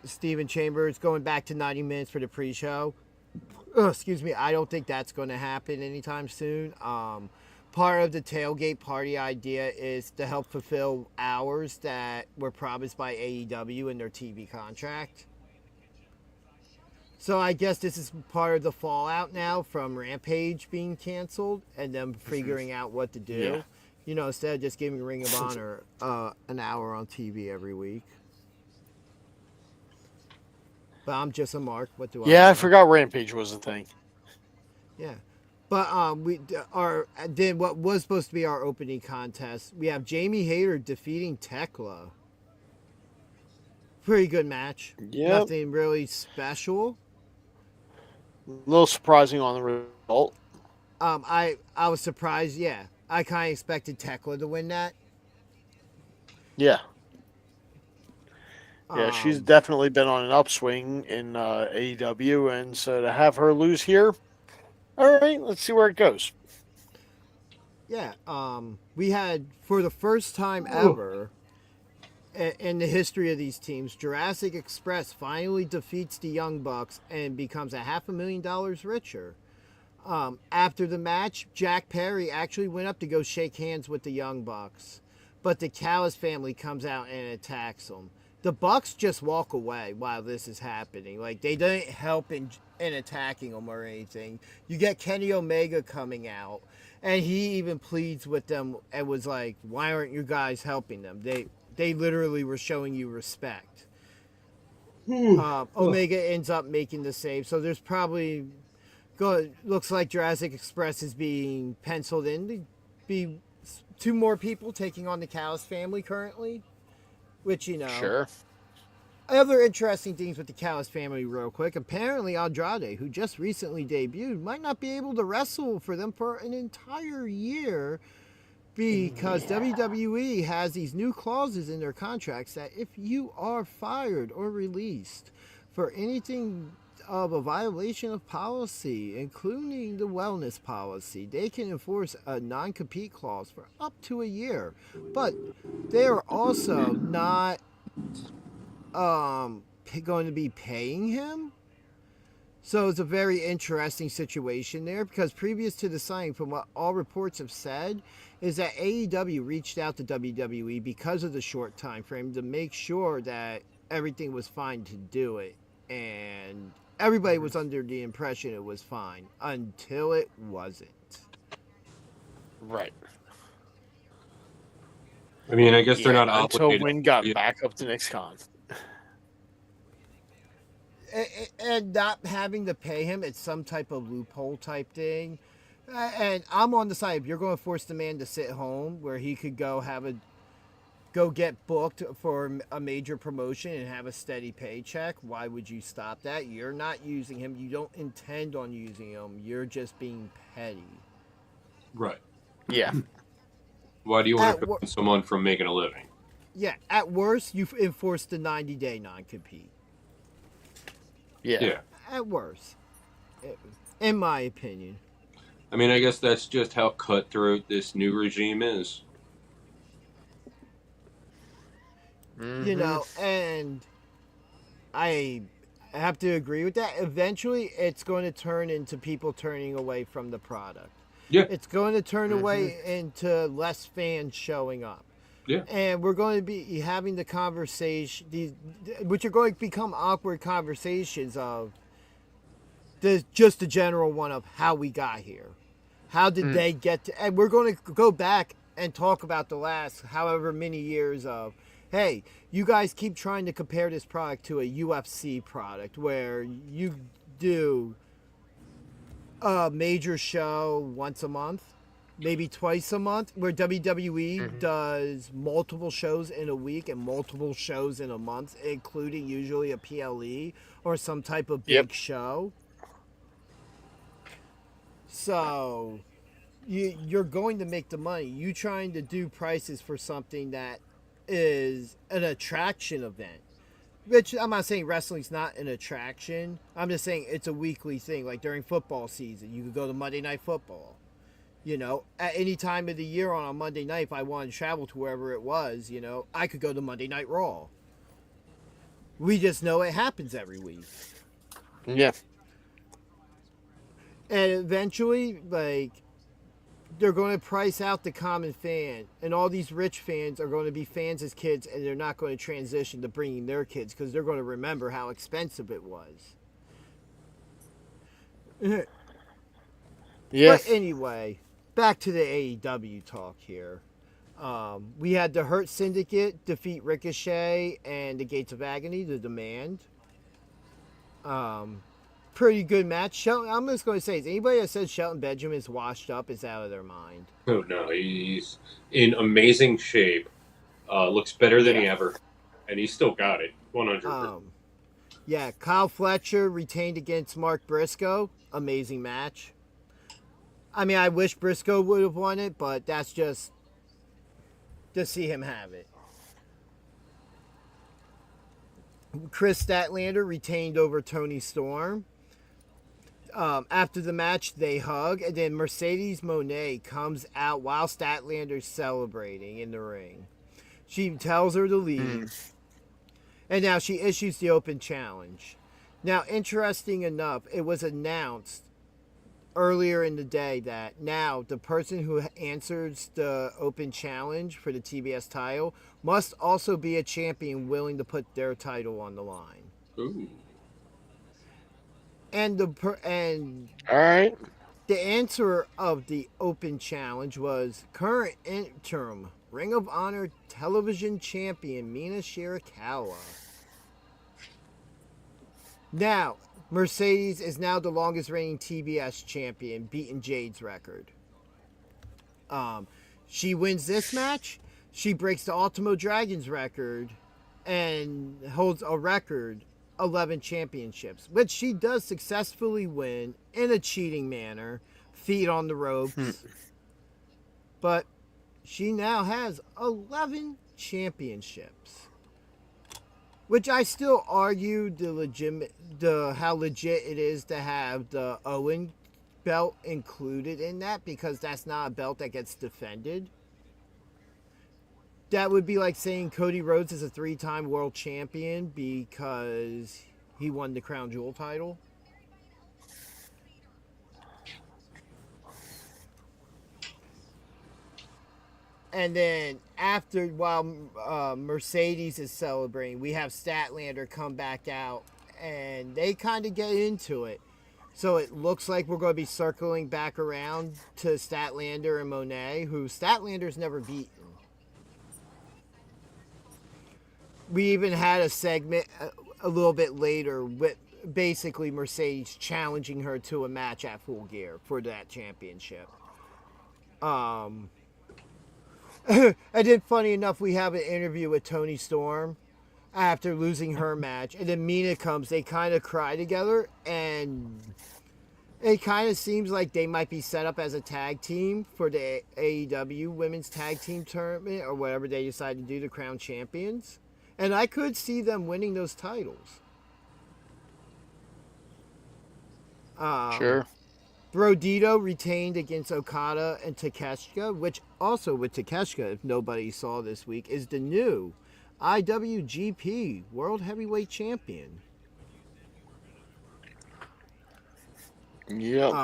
Steven Chambers going back to 90 minutes for the pre-show. Excuse me. I don't think that's going to happen anytime soon. Part of the tailgate party idea is to help fulfill hours that were promised by AEW in their TV contract. So I guess this is part of the fallout now from Rampage being canceled and them figuring out what to do. Yeah. You know, instead of just giving Ring of Honor an hour on TV every week. But I'm just a mark. What do I Yeah, know? I forgot Rampage was a thing. Yeah. But then what was supposed to be our opening contest, we have Jamie Hayter defeating Tekla. Pretty good match. Yep. Nothing really special. A little surprising on the result. I was surprised. Yeah, I kind of expected Tekla to win that. Yeah. Yeah, she's definitely been on an upswing in AEW, and so to have her lose here, all right, let's see where it goes. Yeah, we had, for the first time ever in the history of these teams, Jurassic Express finally defeats the Young Bucks and becomes $500,000 richer. After the match, Jack Perry actually went up to go shake hands with the Young Bucks, but the Callis family comes out and attacks them. The Bucks just walk away while this is happening. Like, they didn't help in attacking them or anything. You get Kenny Omega coming out, and he even pleads with them and was like, why aren't you guys helping them? They literally were showing you respect. Omega ends up making the save, so there's probably... looks like Jurassic Express is being penciled in to be 2 more people taking on the Callis family currently. Which, you know. Sure. Other interesting things with the Callis family, real quick. Apparently, Andrade, who just recently debuted, might not be able to wrestle for them for an entire year because WWE has these new clauses in their contracts that if you are fired or released for anything of a violation of policy, including the wellness policy, they can enforce a non-compete clause for up to a year. But they are also not going to be paying him. So it's a very interesting situation there because previous to the signing, from what all reports have said, is that AEW reached out to WWE because of the short time frame to make sure that everything was fine to do it. And everybody was under the impression it was fine until it wasn't. Right. I mean, I guess they're not until obligated. Wynn got back up to next con. And not having to pay him, it's some type of loophole type thing. And I'm on the side, if you're going to force the man to sit home where he could go get booked for a major promotion and have a steady paycheck, why would you stop that? You're not using him. You don't intend on using him. You're just being petty. Right. Yeah. Why do you want to prevent someone from making a living? Yeah, at worst, you've enforced the 90-day non-compete. Yeah. At worst, in my opinion. I mean, I guess that's just how cutthroat this new regime is. Mm-hmm. You know, and I have to agree with that. Eventually, it's going to turn into people turning away from the product. Yeah. It's going to turn away into less fans showing up. Yeah. And we're going to be having the conversation, which are going to become awkward conversations of just the general one of how we got here. How did they get to, and we're going to go back and talk about the last however many years of, hey, you guys keep trying to compare this product to a UFC product where you do a major show once a month, maybe twice a month, where WWE does multiple shows in a week and multiple shows in a month, including usually a PLE or some type of big show. So you're going to make the money. You trying to do prices for something that is an attraction event. Which I'm not saying wrestling's not an attraction. I'm just saying it's a weekly thing. Like during football season, you could go to Monday Night Football. You know, at any time of the year on a Monday night, if I wanted to travel to wherever it was, you know, I could go to Monday Night Raw. We just know it happens every week. Yeah. And eventually, like, they're going to price out the common fan. And all these rich fans are going to be fans as kids, and they're not going to transition to bringing their kids because they're going to remember how expensive it was. Yeah. But anyway, back to the AEW talk here. We had the Hurt Syndicate defeat Ricochet and the Gates of Agony, the Demand. Pretty good match. I'm just going to say, anybody that says Shelton Benjamin is washed up is out of their mind. Oh no, he's in amazing shape. Looks better than he ever, and he's still got it. 100%. Yeah, Kyle Fletcher retained against Mark Briscoe. Amazing match. I mean, I wish Briscoe would have won it, but that's just to see him have it. Chris Statlander retained over Tony Storm. After the match, they hug, and then Mercedes Moné comes out while Statlander's celebrating in the ring. She tells her to leave, and now she issues the open challenge. Now, interesting enough, it was announced earlier in the day that now the person who answers the open challenge for the TBS title must also be a champion willing to put their title on the line. Ooh. And All right. the answer of the open challenge was current interim Ring of Honor television champion Mina Shirakawa. Now, Mercedes is now the longest reigning TBS champion, beating Jade's record. She wins this match, she breaks the Ultimo Dragons record and holds a record 11 championships, which she does successfully win in a cheating manner, feet on the ropes. But she now has 11 championships, which I still argue how legit it is to have the Owen belt included in that, because that's not a belt that gets defended. That would be like saying Cody Rhodes is a 3-time world champion because he won the Crown Jewel title. And then while Mercedes is celebrating, we have Statlander come back out, and they kind of get into it. So it looks like we're going to be circling back around to Statlander and Moné, who Statlander's never beaten. We even had a segment a little bit later with basically Mercedes challenging her to a match at Full Gear for that championship. And then, funny enough, we have an interview with Toni Storm after losing her match. And then Mina comes, they kind of cry together, and it kind of seems like they might be set up as a tag team for the AEW Women's Tag Team Tournament, or whatever they decide to do, to crown champions. And I could see them winning those titles. Sure. Brodito retained against Okada and Takeshita, which also with Takeshita, if nobody saw this week, is the new IWGP World Heavyweight Champion. Yep.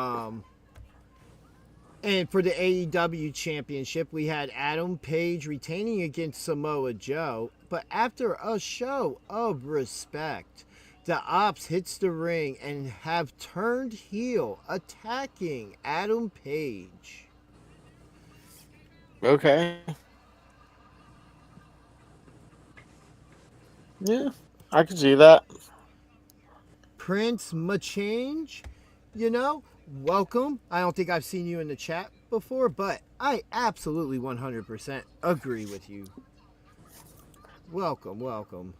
And for the AEW Championship, we had Adam Page retaining against Samoa Joe. But after a show of respect, the Ops hits the ring and have turned heel, attacking Adam Page. Okay. Yeah, I can see that. Prince Machange, welcome. I don't think I've seen you in the chat before, but I absolutely 100% agree with you. Welcome.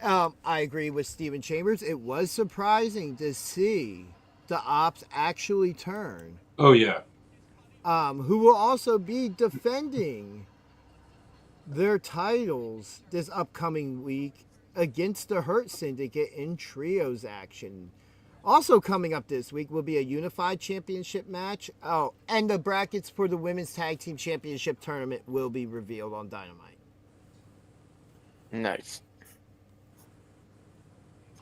I agree with Steven Chambers. It was surprising to see the Ops actually turn. Oh, yeah. Who will also be defending their titles this upcoming week against the Hurt Syndicate in trios action. Also coming up this week will be a unified championship match. Oh, and the brackets for the women's tag team championship tournament will be revealed on Dynamite. Nice.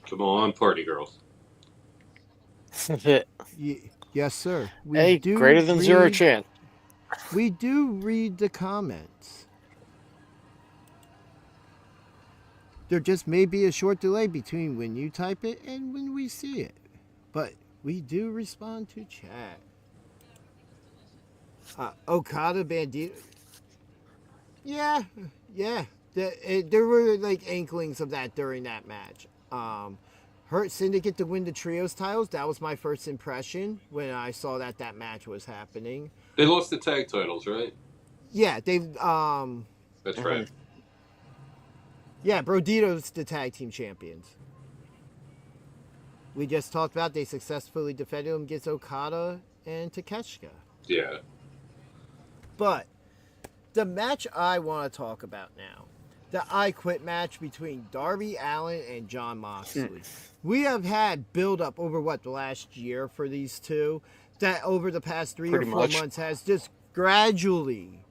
Come on, party girls. Yes, sir. Hey, greater than zero chance. We do read the comments. There just may be a short delay between when you type it and when we see it. But we do respond to chat. Okada Bandito. Yeah. There were like inklings of that during that match. Hurt Syndicate to win the trios titles. That was my first impression when I saw that match was happening. They lost the tag titles, right? Yeah, they That's right. Yeah, Brodito's the tag team champions. We just talked about they successfully defended them against Okada and Takeshita. Yeah. But the match I want to talk about now, the I Quit match between Darby Allin and Jon Moxley. We have had build-up over, the last year for these two, that over the past 3 or 4 months has just gradually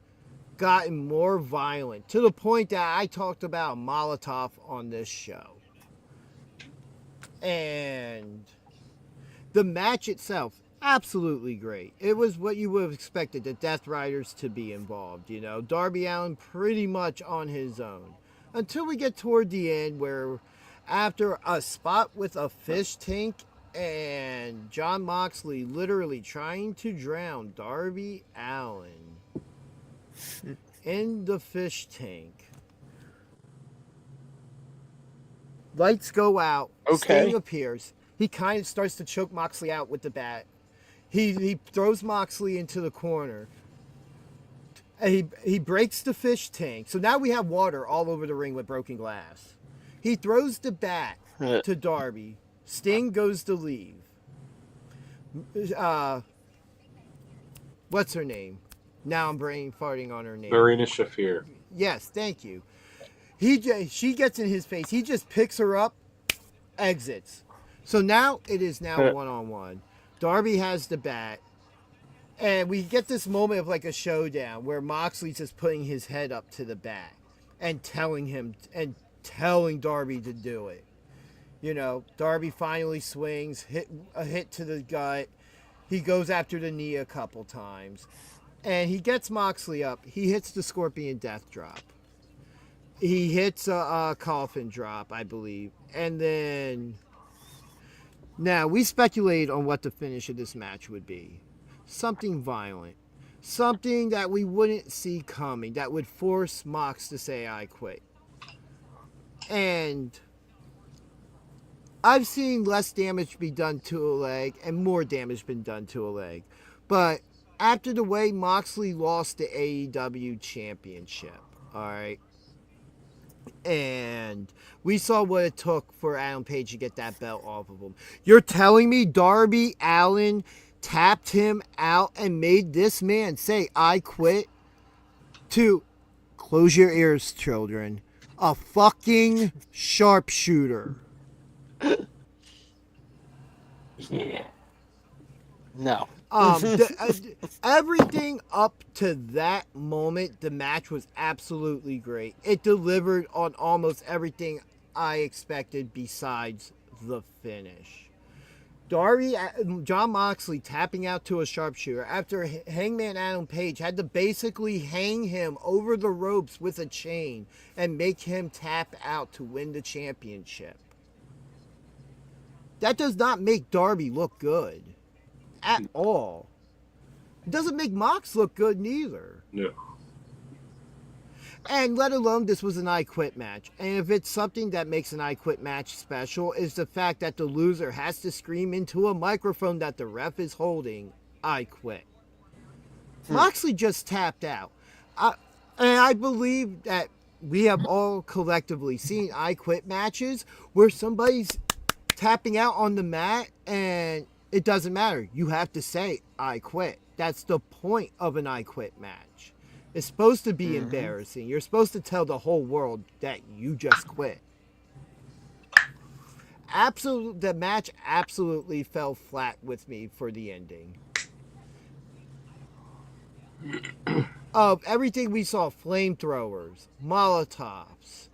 gotten more violent, to the point that I talked about Molotov on this show. And the match itself, absolutely great. It was what you would have expected, the Death Riders to be involved, Darby Allin pretty much on his own. Until we get toward the end where after a spot with a fish tank and Jon Moxley literally trying to drown Darby Allin in the fish tank. Lights go out. Okay. Sting appears. He kind of starts to choke Moxley out with the bat. He throws Moxley into the corner. He breaks the fish tank. So now we have water all over the ring with broken glass. He throws the bat to Darby. Sting goes to leave. What's her name? Now I'm brain farting on her name. Marina Shafir. Yes, thank you. She gets in his face. He just picks her up, exits. So now it is now one-on-one. Darby has the bat. And we get this moment of like a showdown where Moxley's just putting his head up to the bat and telling Darby to do it. Darby finally swings, a hit to the gut. He goes after the knee a couple times. And he gets Moxley up. He hits the Scorpion Death Drop. He hits a coffin drop, I believe. And then... Now, we speculated on what the finish of this match would be. Something violent. Something that we wouldn't see coming. That would force Mox to say, I quit. And... I've seen less damage be done to a leg and more damage been done to a leg. But after the way Moxley lost the AEW championship, alright? And we saw what it took for Adam Page to get that belt off of him. You're telling me Darby Allin tapped him out and made this man say, I quit? To, close your ears, children, a fucking sharpshooter. Yeah. No. Everything up to that moment, the match was absolutely great. It delivered on almost everything I expected besides the finish. Jon Moxley tapping out to a sharpshooter after Hangman Adam Page had to basically hang him over the ropes with a chain and make him tap out to win the championship. That does not make Darby look good. At all. It doesn't make Mox look good neither. No. And let alone this was an I Quit match. And if it's something that makes an I Quit match special is the fact that the loser has to scream into a microphone that the ref is holding, I quit. Moxley just tapped out. And I believe that we have all collectively seen I Quit matches where somebody's tapping out on the mat and it doesn't matter. You have to say, I quit. That's the point of an I Quit match. It's supposed to be embarrassing. You're supposed to tell the whole world that you just quit. The match absolutely fell flat with me for the ending. Of everything we saw, flamethrowers, Molotovs,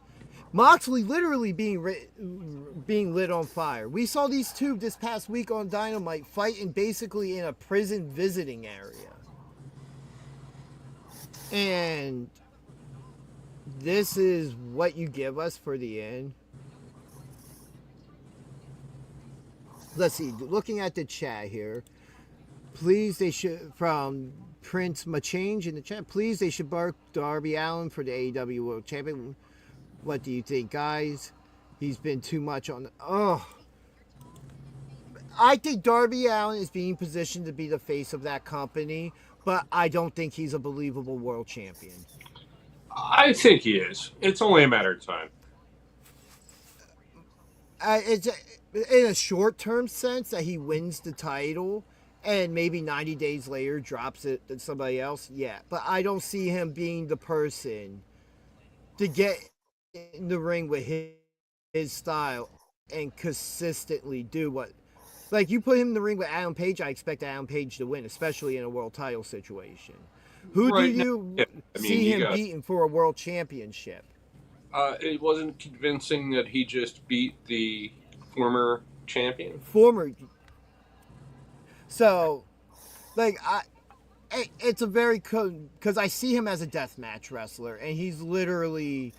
Moxley literally being lit on fire. We saw these two this past week on Dynamite fighting basically in a prison visiting area. And this is what you give us for the end. Let's see, looking at the chat here. Please, they should, from Prince Machange in the chat, please, they should bark Darby Allin for the AEW World Champion. What do you think, guys? He's been too much on the... I think Darby Allin is being positioned to be the face of that company, but I don't think he's a believable world champion. I think he is. It's only a matter of time. It's in a short-term sense that he wins the title and maybe 90 days later drops it to somebody else. Yeah, but I don't see him being the person to get in the ring with his style and consistently do what... Like, you put him in the ring with Adam Page, I expect Adam Page to win, especially in a world title situation. Who do you see him beating for a world championship? It wasn't convincing that he just beat the former champion. So, like, it's a very... Because I see him as a deathmatch wrestler, and he's literally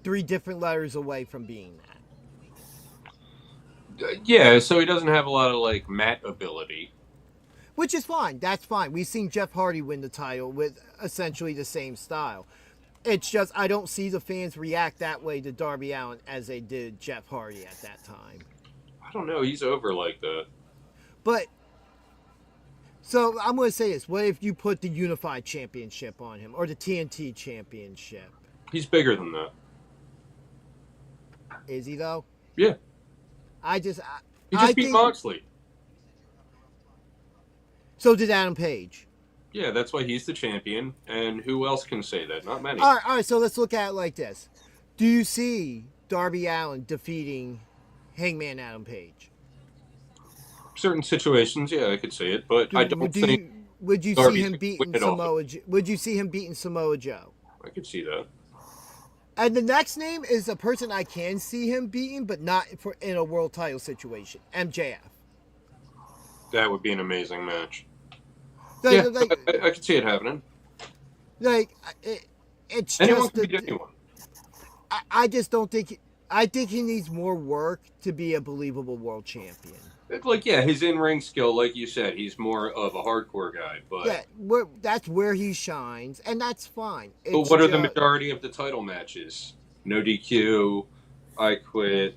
3 different letters away from being that. Yeah, so he doesn't have a lot of, like, mat ability. Which is fine. That's fine. We've seen Jeff Hardy win the title with essentially the same style. It's just I don't see the fans react that way to Darby Allin as they did Jeff Hardy at that time. I don't know. He's over like that. But, so I'm going to say this. What if you put the Unified Championship on him or the TNT Championship? He's bigger than that. Is he, though? Yeah. He just beat Moxley. So did Adam Page. Yeah, that's why he's the champion. And who else can say that? Not many. All right, so let's look at it like this. Do you see Darby Allin defeating Hangman Adam Page? Certain situations, yeah, I could see it, but I don't think. Would you see him beating Samoa? Would you see him beating Samoa Joe? I could see that. And the next name is a person I can see him beating, but not in a world title situation. MJF. That would be an amazing match. I could see it happening. It's anyone just can beat anyone. I just don't think. I think he needs more work to be a believable world champion. His in-ring skill, like you said, he's more of a hardcore guy. But yeah, that's where he shines, and that's fine. But what are the majority of the title matches? No DQ, I Quit.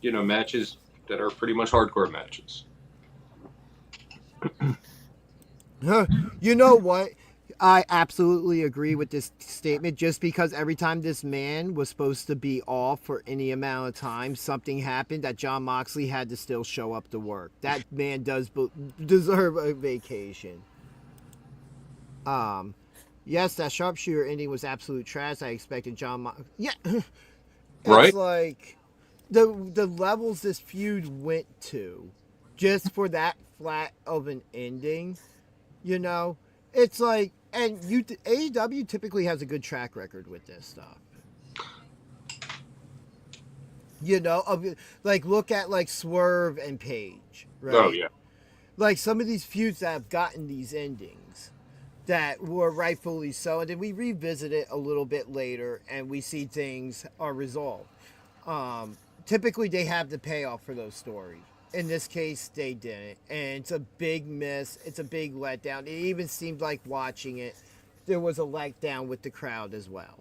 Matches that are pretty much hardcore matches. You know what? I absolutely agree with this statement. Just because every time this man was supposed to be off for any amount of time, something happened that Jon Moxley had to still show up to work. That man does deserve a vacation. Yes, that sharpshooter ending was absolute trash. I expected Jon Moxley. Yeah, right. It's like the levels this feud went to, just for that flat of an ending. It's like, and AEW typically has a good track record with this stuff. Look at Swerve and Page, right? Oh yeah. Like some of these feuds that have gotten these endings that were rightfully so, and then we revisit it a little bit later, and we see things are resolved. Typically, they have the payoff for those stories. In this case, they didn't. And it's a big miss. It's a big letdown. It even seemed like watching it, there was a letdown with the crowd as well.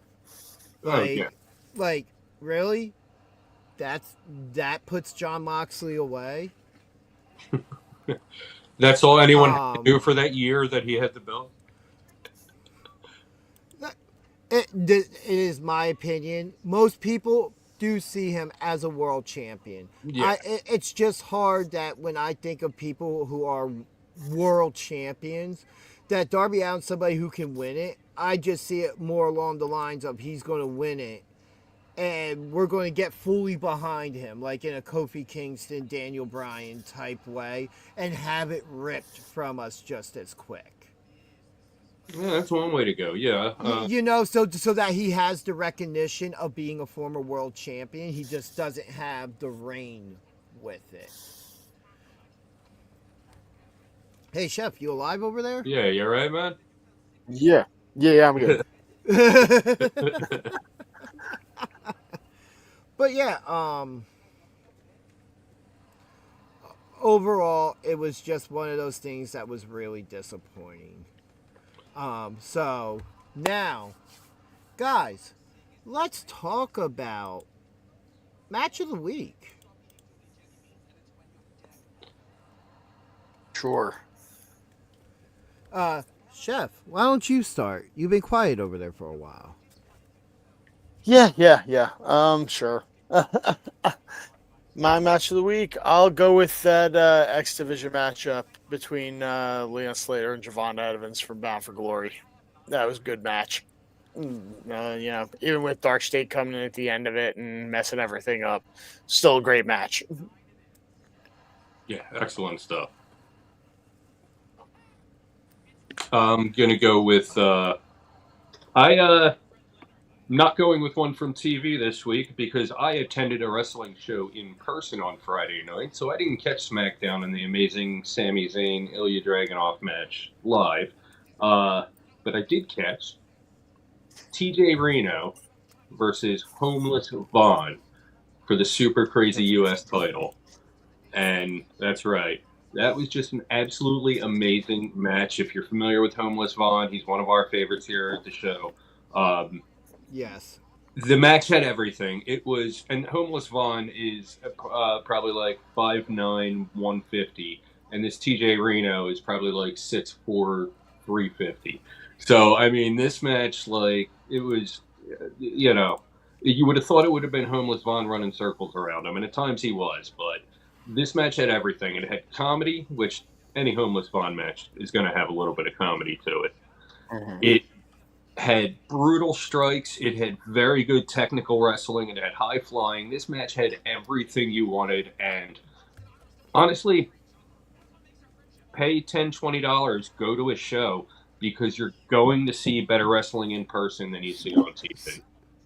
Really? That puts Jon Moxley away? That's all anyone had to do for that year that he had the belt? It is my opinion. Most people do see him as a world champion. Yeah. It's just hard that when I think of people who are world champions, that Darby Allin's somebody who can win it. I just see it more along the lines of he's going to win it, and we're going to get fully behind him, like in a Kofi Kingston, Daniel Bryan type way, and have it ripped from us just as quick. Yeah, that's one way to go. Yeah. So that he has the recognition of being a former world champion. He just doesn't have the reign with it. Hey, Chef, you alive over there? Yeah, you all right, man? Yeah, I'm good. But yeah, overall, it was just one of those things that was really disappointing. So now, guys, let's talk about match of the week. Sure. Chef, why don't you start? You've been quiet over there for a while. Yeah. Sure. My match of the week, I'll go with that X Division matchup between Leon Slater and Javon Evans from Bound for Glory. That was a good match. Even with Dark State coming in at the end of it and messing everything up, still a great match. Yeah, excellent stuff. I'm gonna go with not going with one from TV this week because I attended a wrestling show in person on Friday night, so I didn't catch SmackDown and the amazing Sami Zayn Ilya Dragunov match live, but I did catch TJ Reno versus Homeless Vaughn for the Super Crazy US title, and that's right. That was just an absolutely amazing match. If you're familiar with Homeless Vaughn, he's one of our favorites here at the show. Yes. The match had everything. It was, and Homeless Vaughn is probably like 5'9", 150, and this TJ Reno is probably like 6'4", 350. So, I mean, this match, like, it was, you would have thought it would have been Homeless Vaughn running circles around him, and at times he was, but this match had everything. It had comedy, which any Homeless Vaughn match is going to have a little bit of comedy to it. Mm-hmm. It had brutal strikes. It had very good technical wrestling. It had high flying. This match had everything you wanted. And honestly, pay $10, $20, go to a show because you're going to see better wrestling in person than you see on TV.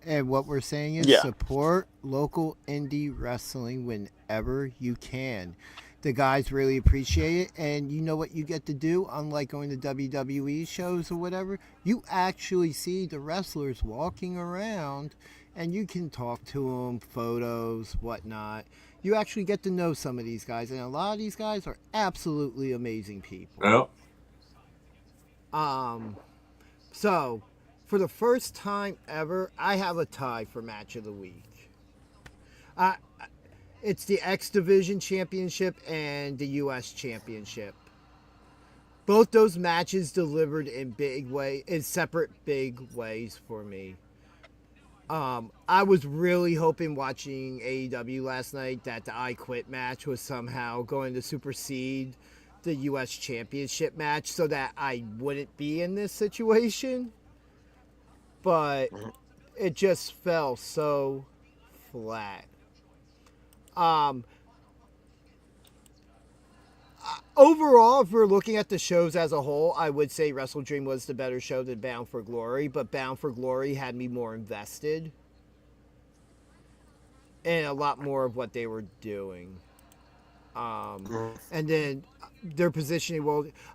And what we're saying is support local indie wrestling whenever you can. The guys really appreciate it, and you know what you get to do, unlike going to WWE shows or whatever? You actually see the wrestlers walking around, and you can talk to them, photos, whatnot. You actually get to know some of these guys, and a lot of these guys are absolutely amazing people. Oh. So, for the first time ever, I have a tie for match of the week. It's the X Division Championship and the U.S. Championship. Both those matches delivered in separate big ways for me. I was really hoping watching AEW last night that the I Quit match was somehow going to supersede the U.S. Championship match so that I wouldn't be in this situation. But it just fell so flat. Overall, if we're looking at the shows as a whole, I would say Wrestledream was the better show than Bound for Glory, but Bound for Glory had me more invested in a lot more of what they were doing. And then their positioning,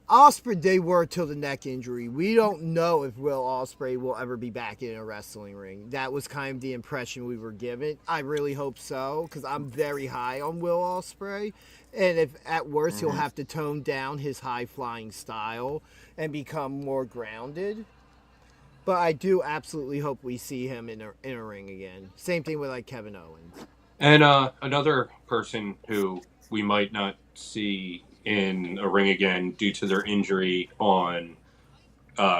Ospreay, they were till the neck injury. We don't know if Will Ospreay will ever be back in a wrestling ring. That was kind of the impression we were given. I really hope so, because I'm very high on Will Ospreay. And if at worst, he'll have to tone down his high-flying style and become more grounded. But I do absolutely hope we see him in a ring again. Same thing with like Kevin Owens. And another person who we might not see in a ring again due to their injury on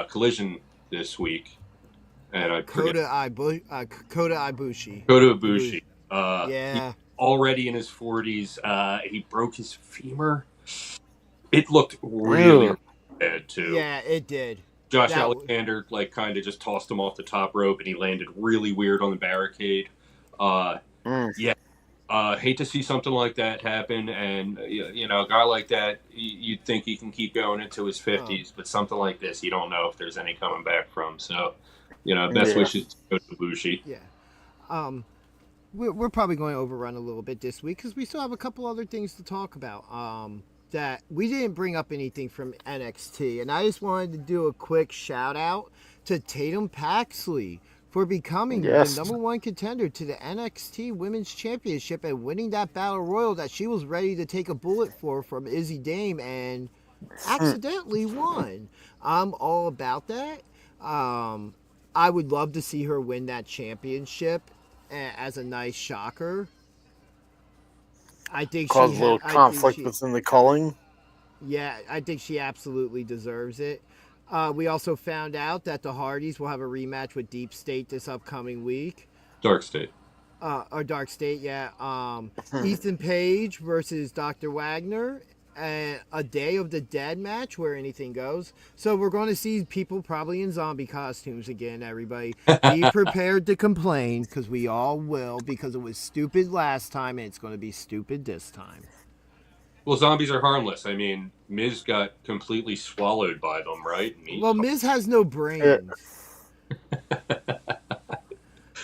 Collision this week. And I Kota Ibushi. Kota Ibushi. Yeah. Already in his 40s. He broke his femur. It looked really, bad too. Yeah, it did. Josh That Alexander kind of just tossed him off the top rope, and he landed really weird on the barricade. Yeah, hate to see something like that happen. And a guy like that, you'd think he can keep going into his 50s, but something like this, you don't know if there's any coming back from. So, best wishes to go to Ibushi. Yeah. We're probably going to overrun a little bit this week because we still have a couple other things to talk about. That we didn't bring up anything from NXT, and I just wanted to do a quick shout out to Tatum Paxley for becoming the #1 contender to the NXT Women's Championship and winning that Battle Royal that she was ready to take a bullet for from Izzy Dame and accidentally won. I'm all about that. I would love to see her win that championship as a nice shocker. I think cause a little conflict within the culling. Yeah, I think she absolutely deserves it. We also found out that the Hardys will have a rematch with Deep State this upcoming week. Dark State. Or Dark State, yeah. Ethan Page versus Dr. Wagner. A Day of the Dead match where anything goes. So we're going to see people probably in zombie costumes again, everybody. Be prepared to complain, because we all will, because it was stupid last time and it's going to be stupid this time. Well, zombies are harmless. I mean, Miz got completely swallowed by them, right? Well, Miz has no brains.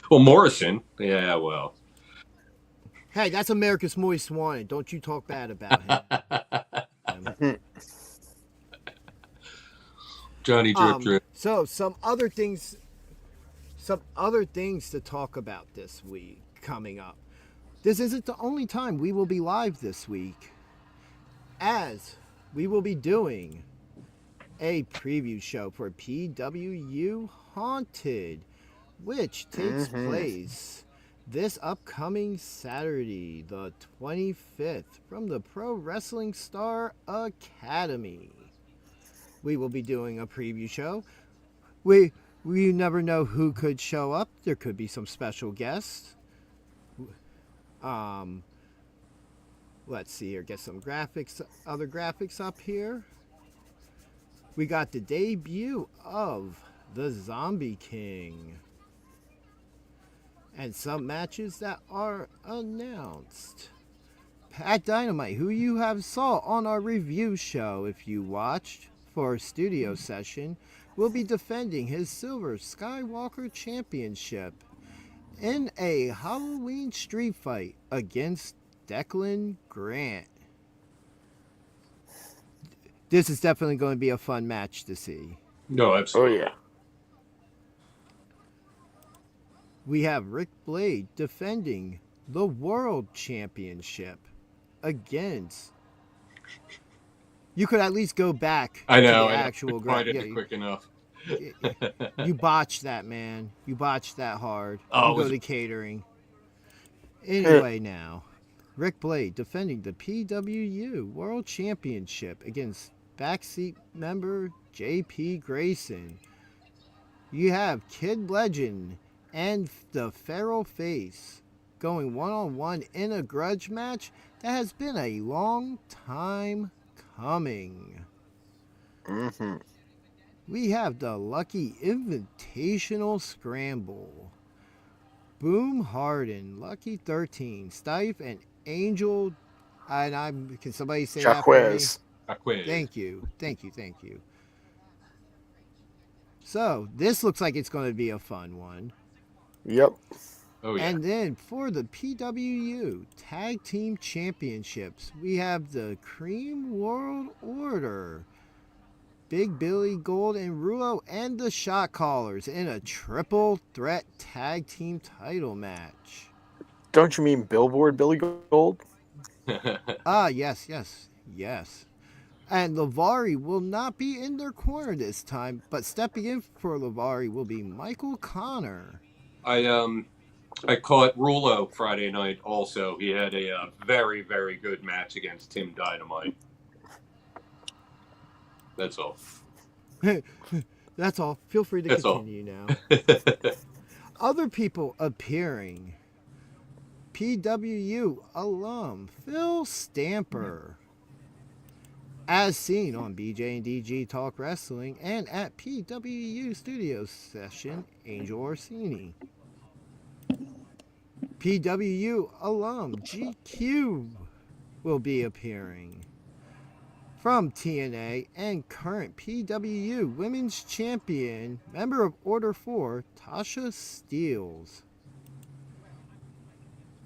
Well, Morrison. Yeah, well. Hey, that's America's Moist Swan. Don't you talk bad about him. Johnny Drip Drip. So some other things to talk about this week coming up. This isn't the only time we will be live this week, as we will be doing a preview show for PWU Haunted, which takes place this upcoming Saturday, the 25th, from the Pro Wrestling Star Academy. We will be doing a preview show. We never know who could show up. There could be some special guests. Let's see here. Get some other graphics up here. We got the debut of the Zombie King. And some matches that are announced. Pat Dynamite, who you have saw on our review show if you watched for our studio session, will be defending his Silver Skywalker Championship in a Halloween street fight against Declan Grant. This is definitely going to be a fun match to see. No, absolutely. Oh, yeah. We have Rick Blade defending the World Championship against... You could at least go back to the actual ground. Quick enough. You botched that, man. You botched that hard. Oh, you go to catering. Anyway, now, Rick Blade defending the PWU World Championship against backseat member JP Grayson. You have Kid Legend and the Feral Face going one-on-one in a grudge match that has been a long time coming. We have the Lucky Invitational Scramble. Boom Harden, Lucky 13, Stife, and Angel. Can somebody say that for me? Jaquez. Thank you. So, this looks like it's going to be a fun one. Yep. Oh, yeah. And then for the PWU Tag Team Championships, we have the Cream World Order, Big Billy Gold and Rulo, and the Shot Callers in a triple threat tag team title match. Don't you mean Billboard Billy Gold? Yes. And Lavari will not be in their corner this time, but stepping in for Lavari will be Michael Connor. I caught Rulo Friday night also. He had a very, very good match against Tim Dynamite. That's all. That's all. Feel free to continue now. Other people appearing. PWU alum Phil Stamper. as seen on BJ and DG Talk Wrestling and at PWU Studios session, Angel Orsini. PWU alum GQ will be appearing. From TNA and current PWU Women's Champion, member of Order 4, Tasha Steelz.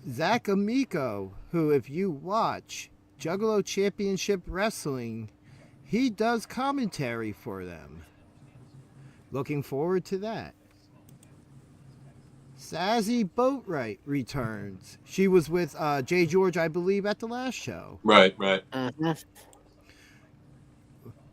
Zach Amico, who if you watch Juggalo Championship Wrestling, he does commentary for them. Looking forward to that. Sassy Boatwright returns. She was with Jay George, I believe, at the last show. Right. Mm-hmm.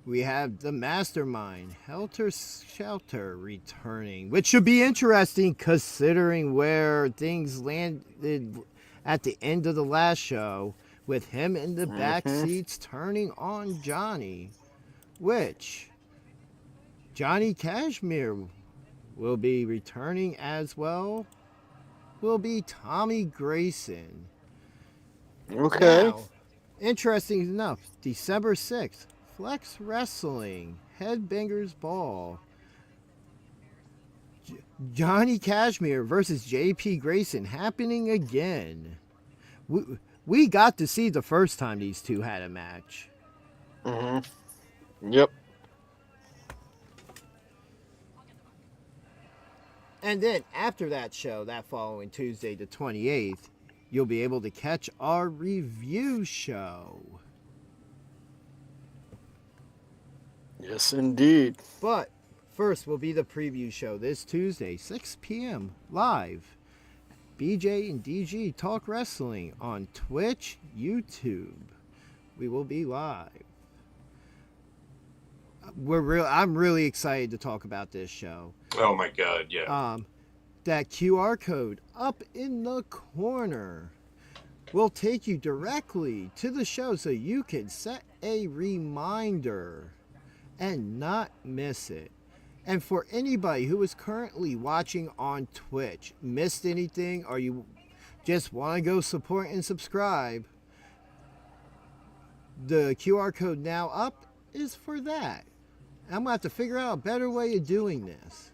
We have the Mastermind, Helter Skelter, returning, which should be interesting considering where things landed at the end of the last show, with him in the back seats turning on Johnny, which Johnny Cashmere will be returning as well, will be Tommy Grayson. Okay. Now, interesting enough, December 6th, Flex Wrestling, Headbangers Ball. Johnny Cashmere versus JP Grayson happening again. We got to see the first time these two had a match. Mm-hmm. Yep. And then after that show, that following Tuesday the 28th, you'll be able to catch our review show. Yes, indeed. But first will be the preview show this Tuesday, 6 p.m. live. BJ and DG Talk Wrestling on Twitch, YouTube. We will be live. I'm really excited to talk about this show. Oh my God, yeah. That QR code up in the corner will take you directly to the show so you can set a reminder and not miss it. And for anybody who is currently watching on Twitch, missed anything, or you just want to go support and subscribe, the QR code now up is for that. I'm going to have to figure out a better way of doing this.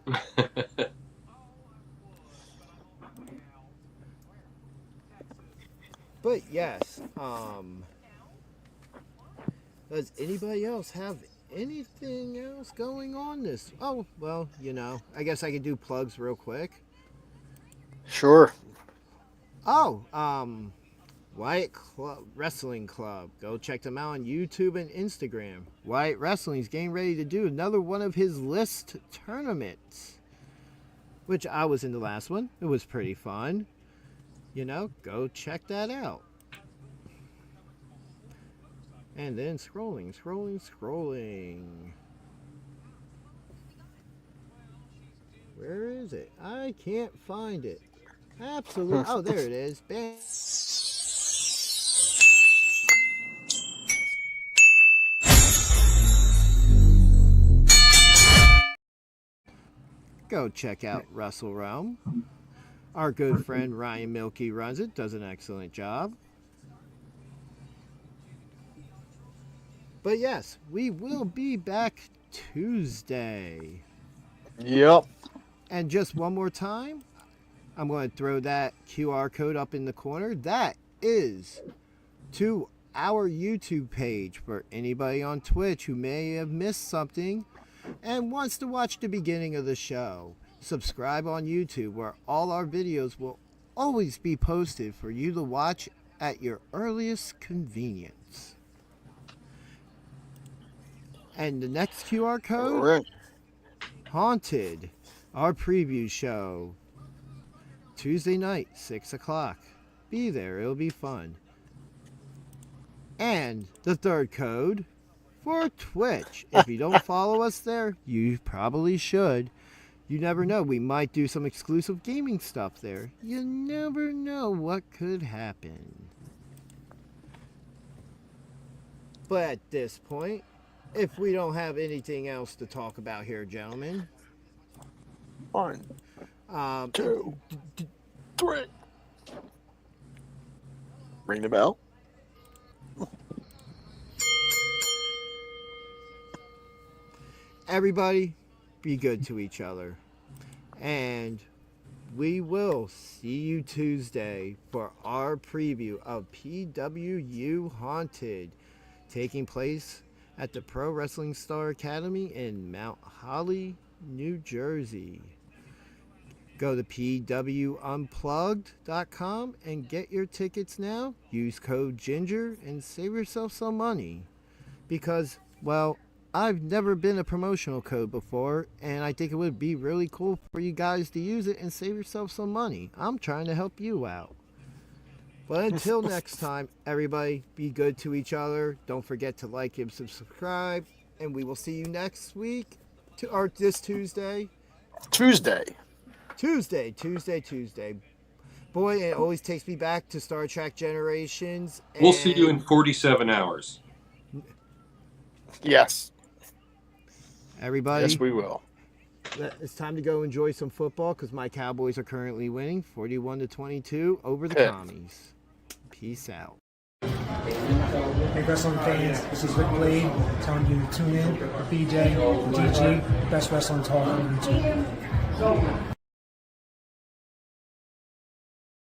But yes, does anybody else have anything else going on this? Oh, well, I guess I could do plugs real quick. Sure. Oh, Wyatt Wrestling Club. Go check them out on YouTube and Instagram. Wyatt Wrestling's getting ready to do another one of his list tournaments, which I was in the last one. It was pretty fun. Go check that out. And then scrolling. Where is it? I can't find it. Absolutely. Oh, there it is. Bam. Go check out Wrestle Realm. Our good friend Ryan Milkey runs it, does an excellent job. But yes, we will be back Tuesday. Yep. And just one more time, I'm going to throw that QR code up in the corner. That is to our YouTube page for anybody on Twitch who may have missed something and wants to watch the beginning of the show. Subscribe on YouTube, where all our videos will always be posted for you to watch at your earliest convenience. And the next QR code, Right. Haunted, our preview show, Tuesday night, 6 o'clock. Be there, it'll be fun. And the third code for Twitch. If you don't follow us there, you probably should. You never know, we might do some exclusive gaming stuff there. You never know what could happen. But at this point, if we don't have anything else to talk about here, gentlemen. 1, 2, 3. Ring the bell. everybody, be good to each other. And we will see you Tuesday for our preview of PWU Haunted, taking place at the Pro Wrestling Star Academy in Mount Holly, New Jersey. Go to pwunplugged.com and get your tickets now. Use code GINGER and save yourself some money. Because, well, I've never been a promotional code before, and I think it would be really cool for you guys to use it and save yourself some money. I'm trying to help you out. But until next time, everybody, be good to each other. Don't forget to like and subscribe. And we will see you next week, or this Tuesday. Tuesday. Boy, it always takes me back to Star Trek Generations. We'll see you in 47 hours. Yes. Everybody. Yes, we will. It's time to go enjoy some football because my Cowboys are currently winning 41-22 over the Commies. Peace out. Hey, wrestling fans, this is Rick Blade telling you to tune in for BJ and DG, best wrestling talk on YouTube.